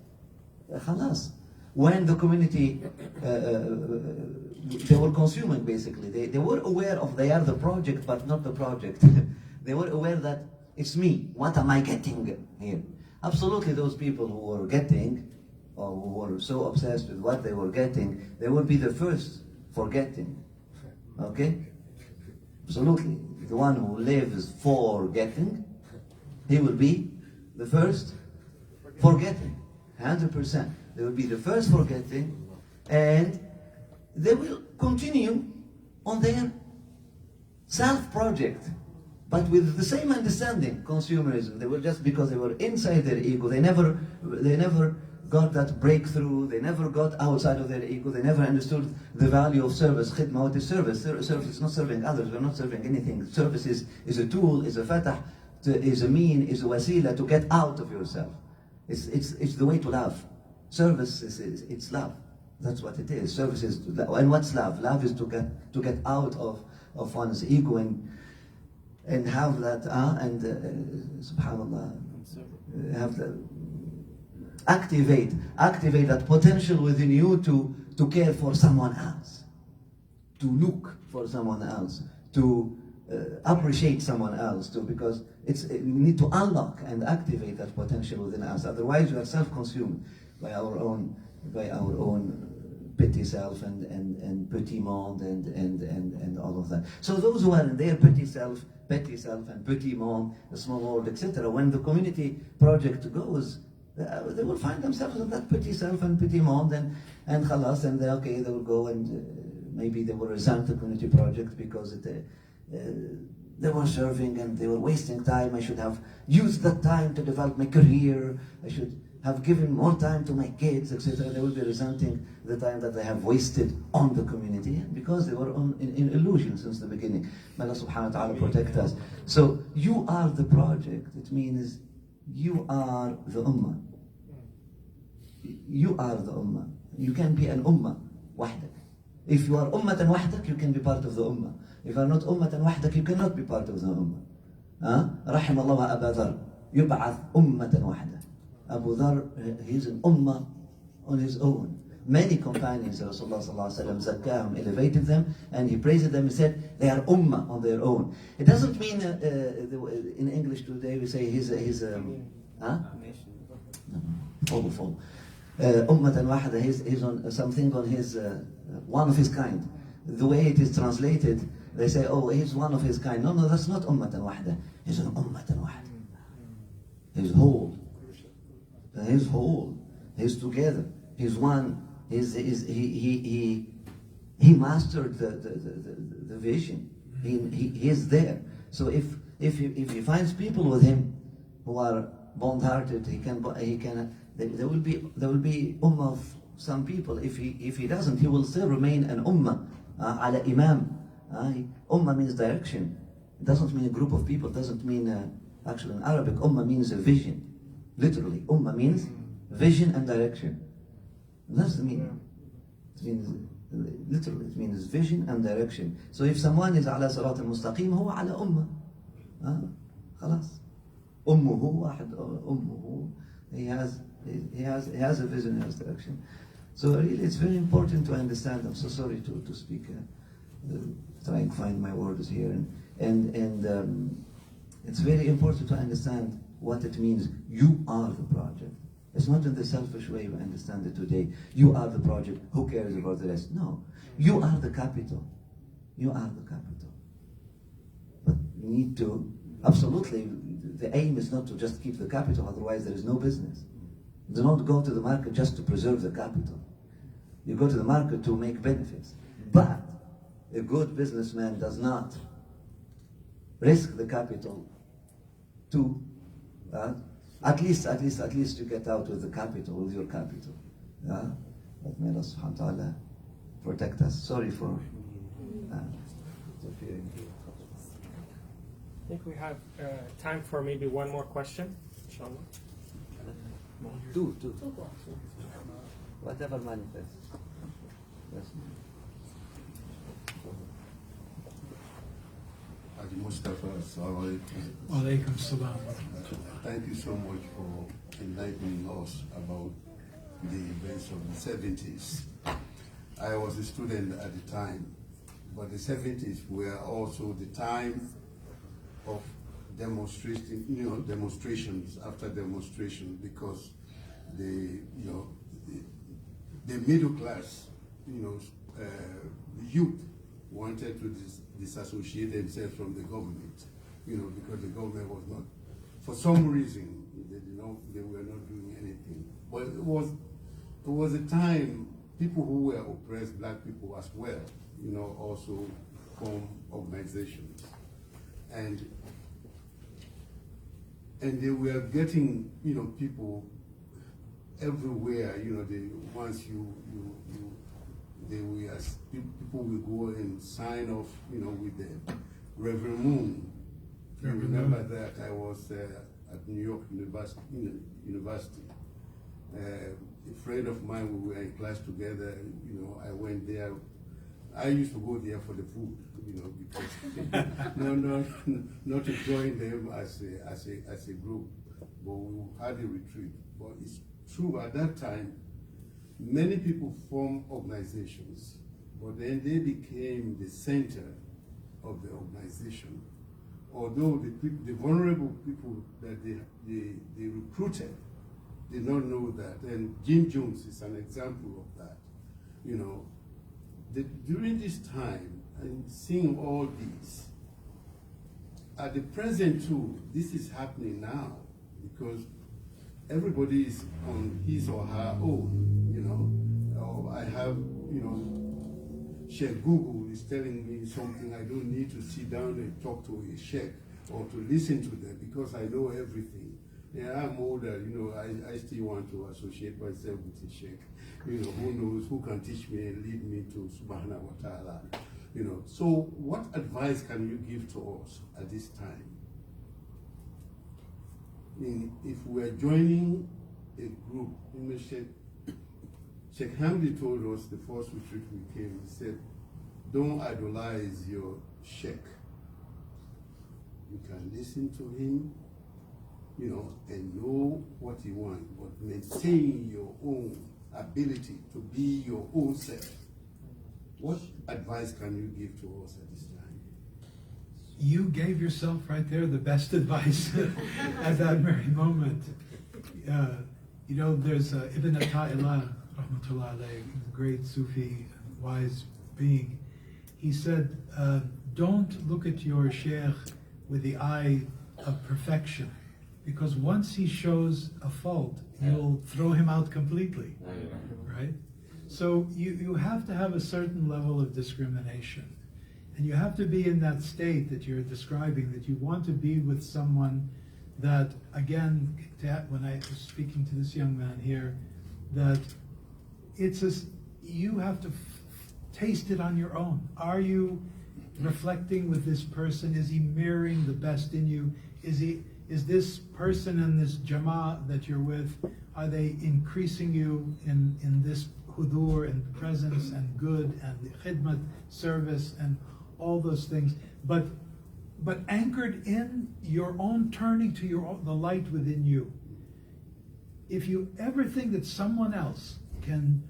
Khalas. When the community, they were consuming basically. They were aware of they are the project, but not the project. They were aware that it's me. What am I getting here? Absolutely, those people who were getting, or who were so obsessed with what they were getting, they will be the first forgetting. Okay? Absolutely. The one who lives for getting, he will be the first forgetting. 100%. They will be the first forgetting, and they will continue on their self-project, but with the same understanding, consumerism. They will, just because they were inside their ego, they never got that breakthrough, they never got outside of their ego, they never understood the value of service. Khidmah, what is service? Service is not serving others, we're not serving anything. Service is a tool, is a fatah, is a mean, is a wasila to get out of yourself. It's the way to love. Service it's love. That's what it is. Service is, and what's love? Love is to get out of one's ego and have that subhanallah, have the activate that potential within you to care for someone else, to look for someone else, to appreciate someone else too, because we need to unlock and activate that potential within us. Otherwise, we are self-consumed by our own petty self and petit monde and all of that. So those who are in their petty self and petit monde, the small world, etc., when the community project goes, they will find themselves in that petty self and petit monde and khalas, and they will go and maybe they will resent the community project because they were serving and they were wasting time. I should have used that time to develop my career. I should have given more time to my kids, etc. They will be resenting the time that they have wasted on the community because they were in illusion since the beginning. May Allah subhanahu wa ta'ala protect us. So you are the project. It means you are the ummah. You are the ummah. You can be an ummah wahdak. If you are ummatan wahdak, you can be part of the ummah. If you are not ummatan wahdak, you cannot be part of the ummah. رحم الله أبا ذر يبعث أمة واحدة. Abu Dhar, he's an ummah on his own. Many companions of Rasulullah sallallahu alaihi wasallam zakkahum, elevated them, and he praised them. He said they are ummah on their own. It doesn't mean in English today we say he's full. Ummatan wahda, he's on something on his one of his kind. The way it is translated, they say, oh, he's one of his kind. No, that's not ummatan wahda. He's an ummatan wahda. He's whole. He's whole. He's together. He's one He mastered the vision. He is there. So if he finds people with him who are bond-hearted, there will be ummah of some people. If he doesn't, he will still remain an ummah, ala imam. Ummah means direction. It doesn't mean a group of people. It doesn't mean actually in Arabic, ummah means a vision. Literally, ummah means vision and direction. That's the meaning. It means literally, it means vision and direction. So if someone is على صراط المستقيم هو على أمة. خلاص. أمه واحد أمه. He has a vision and has direction. So really, it's very important to understand. I'm so sorry to speak. Trying to find my words here, and it's very important to understand what it means. You are the project. It's not in the selfish way we understand it today. You are the project. Who cares about the rest? No. You are the capital. You are the capital. But we need to, absolutely, the aim is not to just keep the capital, otherwise there is no business. Do not go to the market just to preserve the capital. You go to the market to make benefits. But a good businessman does not risk the capital to at least you get out with the capital, with your capital. But may Allah subhanahu wa ta'ala protect us. Sorry for interfering. I think we have time for maybe one more question, inshallah. Two. Whatever manifests. Yes. Hajj Mustafa, assalamu alaikum. Walaikum salam. Thank you so much for enlightening us about the events of the 70s. I was a student at the time, but the 70s were also the time of demonstrations after demonstration, because the middle class, the youth wanted to disassociate themselves from the government, because the government was not, for some reason, they were not doing anything. But it was a time people who were oppressed, black people as well, also formed organizations, and they were getting, people everywhere. People will go and sign off, with the Reverend Moon. I remember that I was at New York University. A friend of mine, we were in class together. I went there. I used to go there for the food, because not to join them as a group, but we had a retreat. But it's true, at that time, many people formed organizations, but then they became the center of the organization. Although the vulnerable people that they recruited did not know that, and Jim Jones is an example of that. During this time, and seeing all this, at the present too, this is happening now, because everybody is on his or her own, I have, Sheikh Google is telling me something. I don't need to sit down and talk to a sheikh or to listen to them, because I know everything. Yeah, I'm older, I still want to associate myself with a sheikh. Who knows, who can teach me and lead me to Subhanahu wa Ta'ala. So what advice can you give to us at this time? If we're joining a group, Shaykh Hamdi told us the first retreat we came, he said, don't idolize your sheikh. You can listen to him, and know what he wants, but maintain your own ability to be your own self. What advice can you give to us at this time? You gave yourself right there the best advice at that very moment. There's Ibn Atta'illah, rahmatullah alayhi, a great Sufi, wise being. He said, don't look at your sheikh with the eye of perfection, because once he shows a fault, you'll throw him out completely, right? So you have to have a certain level of discrimination. And you have to be in that state that you're describing, that you want to be with someone that, again, when I was speaking to this young man here, that you have to taste it on your own. Are you reflecting with this person? Is he mirroring the best in you? Is this person and this jama'ah that you're with, are they increasing you in this hudur and presence and good and khidmat, service and all those things, but anchored in your own turning to the light within you. If you ever think that someone else can,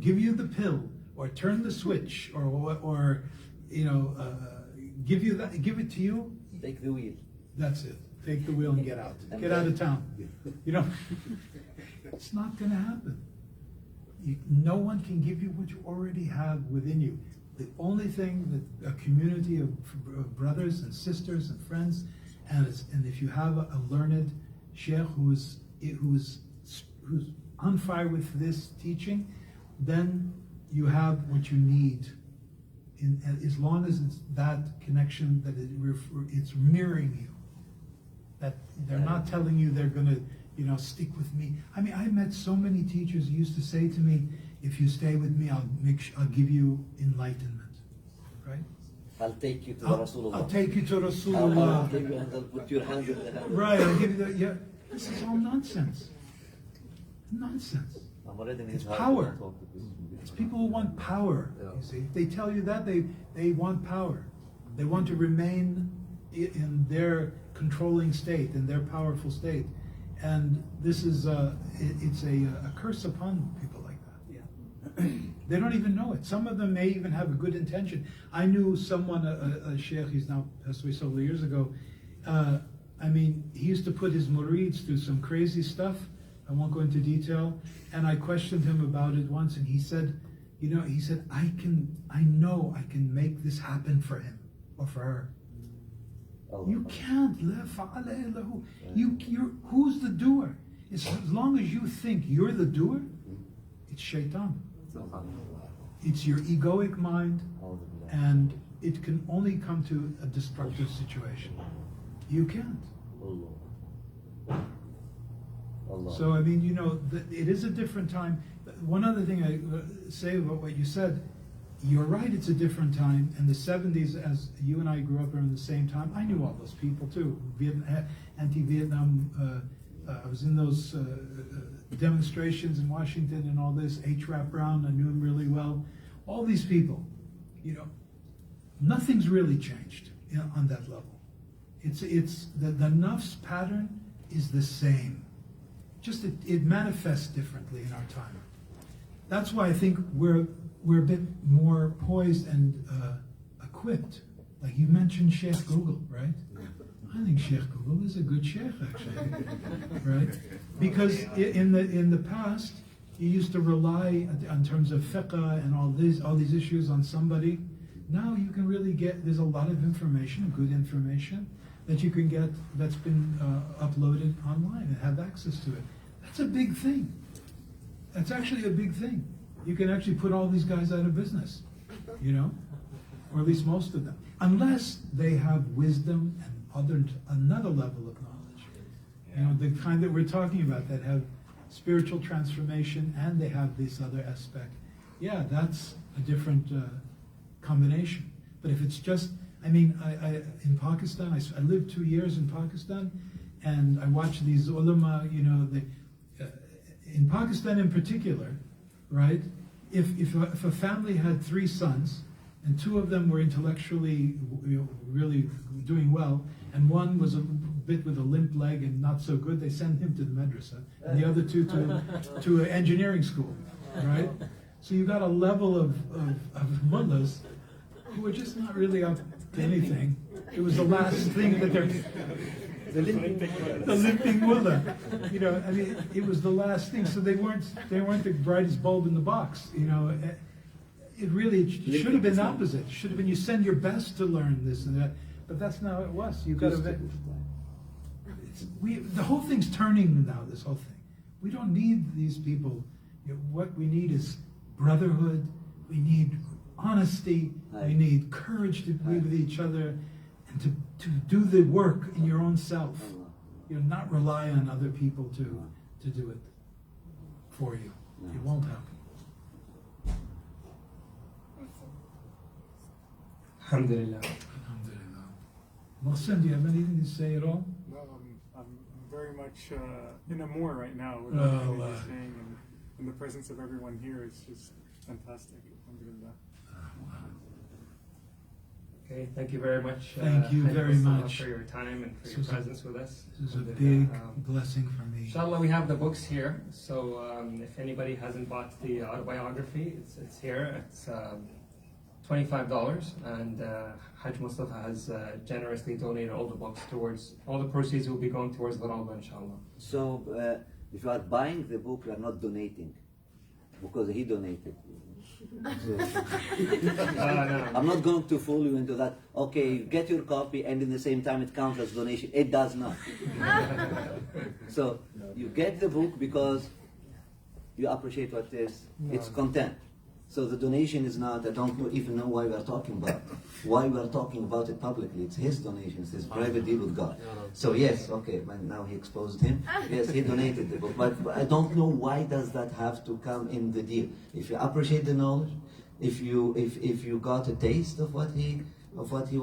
give you the pill or turn the switch or give it to you, Take the wheel. that's it. Take the wheel and get out. Get out of town. It's not going to happen. No one can give you what you already have within you. The only thing that a community of brothers and sisters and friends, and if you have a learned sheikh who's on fire with this teaching, then you have what you need. As long as it's that connection that it's mirroring you. That they're not telling you they're going to, stick with me. I mean, I met so many teachers who used to say to me, if you stay with me, I'll give you enlightenment, right? I'll take you to Rasulullah. I'll take you to Rasulullah. I'll give you and I'll put your hand in the hand. Right, I'll give you yeah. This is all nonsense. Nonsense. I'm already in his It's heart power. when I talk to this. It's people who want power. You see, if they tell you that, they want power. They want to remain in their controlling state, in their powerful state, and this is it's a curse upon people like that. Yeah, they don't even know it. Some of them may even have a good intention. I knew someone, a sheikh. He's now passed away several years ago. He used to put his murids through some crazy stuff. I won't go into detail. And I questioned him about it once, and he said, I know I can make this happen for him or for her. You can't. Who's the doer? As long as you think you're the doer, it's shaitan. It's your egoic mind, and it can only come to a destructive situation. You can't. So it is a different time. One other thing I say about what you said, you're right, it's a different time. In the 70s, as you and I grew up around the same time, I knew all those people too. Anti-Vietnam, I was in those demonstrations in Washington and all this. H. Rap Brown, I knew him really well. All these people, nothing's really changed on that level. It's the nafs pattern is the same. Just it manifests differently in our time. That's why I think we're a bit more poised and equipped. Like you mentioned Sheikh Google, right? I think Sheikh Google is a good sheikh, actually, right? Because in the past, you used to rely in terms of fiqh and all these issues on somebody. Now you can really there's a lot of information, good information, that you can get that's been uploaded online and have access to it. That's a big thing. That's actually a big thing. You can actually put all these guys out of business, or at least most of them, unless they have wisdom and another level of knowledge. The kind that we're talking about that have spiritual transformation and they have this other aspect. Yeah, that's a different combination. But if it's just, I in Pakistan, I lived 2 years in Pakistan, and I watched these ulama, in Pakistan in particular, right? If a family had 3 sons, and 2 of them were intellectually really doing well, and one was a bit with a limp leg and not so good, they send him to the madrasa, and the other 2 to an engineering school, right? So you got a level of mullahs who are just not really up to anything. It was the last thing that they're... The limping mullah, it was the last thing. So they weren't the brightest bulb in the box. It really should have been opposite. It should have been you send your best to learn this and that. But that's not how it was. You got to. The whole thing's turning now. This whole thing. We don't need these people. What we need is brotherhood, we need honesty, we Right. need courage to be with each other, and to do the work in your own self. You know, not rely on other people to do it for you. It won't happen. Alhamdulillah. Alhamdulillah. Mohsen, do you have anything to say at all? No, I'm very much in a more right now with Oh, everything you're saying, and in the presence of everyone here, it's just fantastic. Alhamdulillah. Okay, thank you very much. Thank you Hajj very Mustafa, much. for your time and for This your was a- presence with us. This is a Alhamdulillah. big blessing for me. Inshallah, we have the books here. So if anybody hasn't bought the autobiography, it's here. It's $25, and Hajj Mustafa has generously donated all the books towards, all the proceeds will be going towards the Rhoda, inshallah. So, if you are buying the book, you are not donating, because he donated. So, No. I'm not going to fool you into that. Okay, get your copy, and in the same time it counts as donation. It does not. So you get the book because you appreciate what it is. It's content. So the donation is not. I don't even know why we are talking about. Why we are talking about it publicly? It's his donation. It's his private deal with God. So yes, okay. But now he exposed him. Yes, he donated the book. But I don't know why does that have to come in the deal. If you appreciate the knowledge, if you got a taste of what he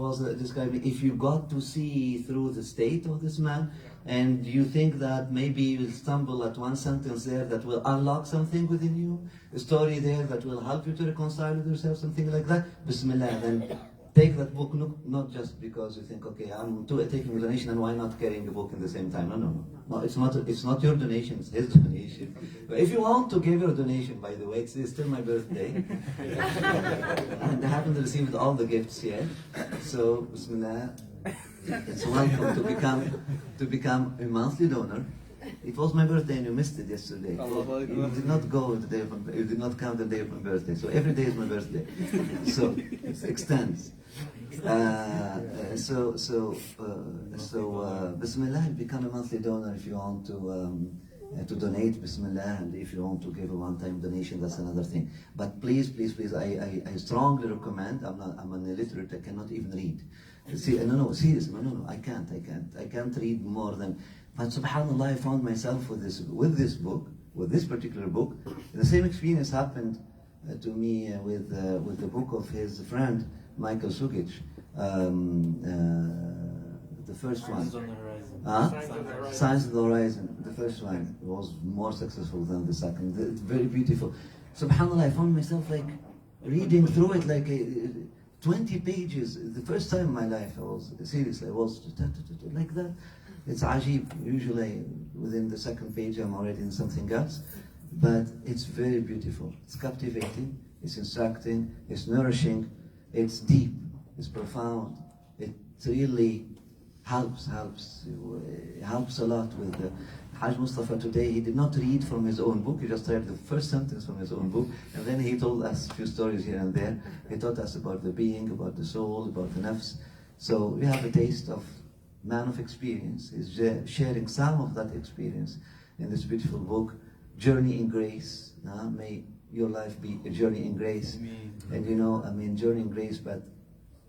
was describing, if you got to see through the state of this man, and you think that maybe you will stumble at one sentence there that will unlock something within you, a story there that will help you to reconcile with yourself, something like that, Bismillah, then take that book, not just because you think, okay, I'm taking a donation and why not carrying a book in the same time? No, it's not your donation, it's his donation. But if you want to give your donation, by the way, it's still my birthday. And I haven't received all the gifts yet. So, Bismillah, it's welcome to become a monthly donor. It was my birthday and you missed it yesterday. You did not go the day of you did not count the day of my birthday. So every day is my birthday. So it extends. Bismillah, become a monthly donor if you want to donate, Bismillah, and if you want to give a one-time donation, that's another thing. But please, I strongly recommend. I'm an illiterate. I cannot even read. See, no, seriously, no, I can't read more than. But subhanallah, I found myself with this particular book. The same experience happened to me with the book of his friend Michael Sukic, the first one. Signs on the Horizon. The first one was more successful than the second. It's very beautiful. Subhanallah, I found myself like reading through it like 20 pages. The first time in my life, I was like that. It's ajib. Usually within the second page I'm already in something else. But it's very beautiful. It's captivating, it's instructing, it's nourishing, it's deep, it's profound. It really helps a lot with the Hajj Mustafa today. He did not read from his own book, he just read the first sentence from his own book, and then he told us a few stories here and there. He taught us about the being, about the soul, about the nafs. So we have a taste of man of experience. He's sharing some of that experience in this beautiful book, Journey in Grace. May your life be a journey in grace. And journey in grace, but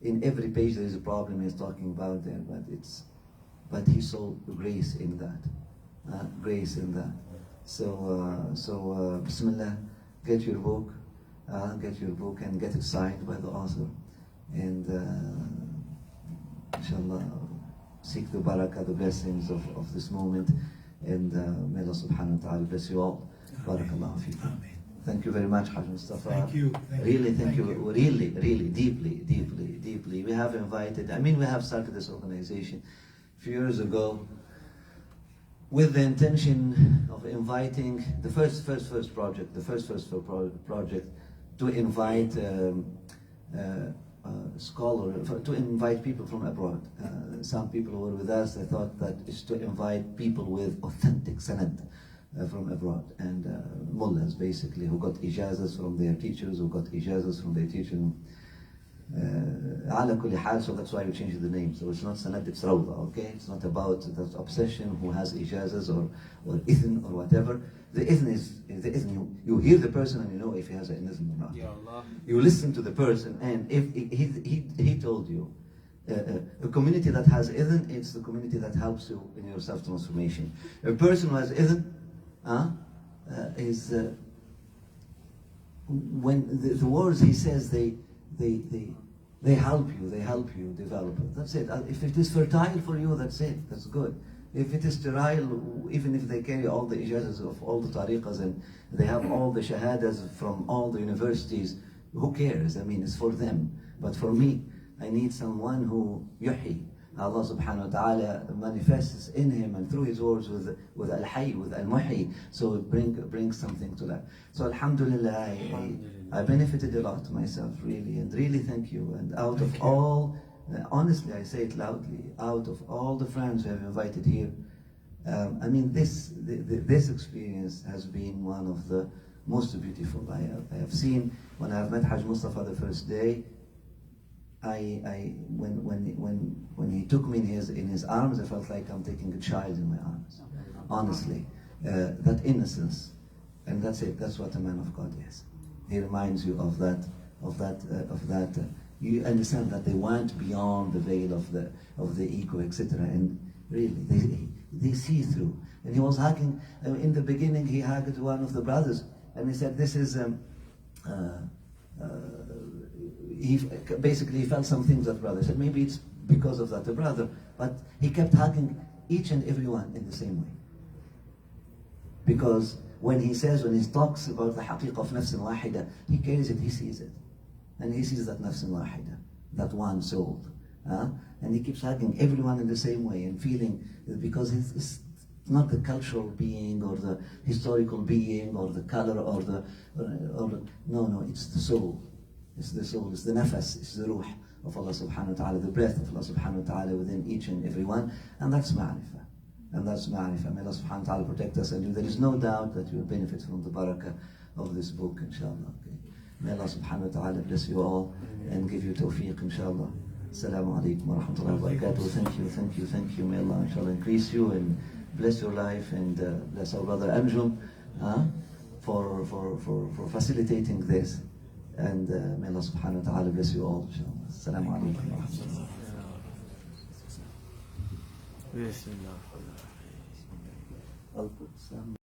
in every page there is a problem he's talking about there, but he saw grace in that. Grace in that. So Bismillah, get your book and get it signed by the author, and inshallah seek the barakah, the blessings of this moment, and may Allah subhanahu wa ta'ala bless you all. Barakallahu feekum. Thank you very much, Hajj Mustafa. Thank you. Really, thank you. Really, deeply. We have invited, we have started this organization a few years ago with the intention of inviting the first project to invite to invite people from abroad. Some people who were with us, they thought that it's to invite people with authentic sanad from abroad, and mullahs basically, who got ijazas from their teachers, على كل حال, so that's why we changed the name. So it's not Sanad, it's Rhoda, okay? It's not about that obsession who has ijazas or ithin or whatever. The ithin is the ithin. You hear the person and you know if he has an ithin or not. You listen to the person, and if he told you, a community that has ithin, it's the community that helps you in your self-transformation. A person who has ithin is when the words he says, they help you develop it. That's it. If it is fertile for you, that's it. That's good. If it is sterile, even if they carry all the ijazas of all the tariqas and they have all the shahadas from all the universities, who cares? I mean, it's for them. But for me, I need someone who yuhi. Allah subhanahu wa ta'ala manifests in him and through his words with al-hayy, with al-muhi. So it brings something to that. So alhamdulillah, I benefited a lot myself, really, and really thank you. And out of all, honestly, I say it loudly, out of all the friends who have invited here, I mean, this experience has been one of the most beautiful I have seen. When I have met Hajj Mustafa the first day, when he took me in his arms, I felt like I'm taking a child in my arms. Honestly, that innocence, and that's it. That's what a man of God is. He reminds you of that. You understand that they went beyond the veil of the ego, etc. And really, they see through. And he was hugging. In the beginning, he hugged one of the brothers, and he said, "This is." He basically felt some things that brother said. Maybe it's because of that, the brother, but he kept hugging each and every one in the same way. Because when he talks about the haqiqah of nafs wahida, he carries it, he sees it. And he sees that nafs wahida, that one soul. And he keeps hugging everyone in the same way and feeling, because it's not the cultural being or the historical being or the color or no, it's the soul. It's the soul, it's the nafas, it's the ruh of Allah subhanahu wa ta'ala, the breath of Allah subhanahu wa ta'ala within each and every one. And that's ma'rifah. And that's ma'rifah. May Allah subhanahu wa ta'ala protect us, and there is no doubt that you will benefit from the barakah of this book, inshallah. Okay. May Allah subhanahu wa ta'ala bless you all and give you tawfiq, inshallah. Assalamu alaikum wa rahmatullahi wa barakatuh. Thank you. May Allah inshallah increase you and bless your life, and bless our brother Anjum for facilitating this. And may Allah subhanahu wa ta'ala bless you all, inshallah. Assalamu alaikum wa rahmatullahi.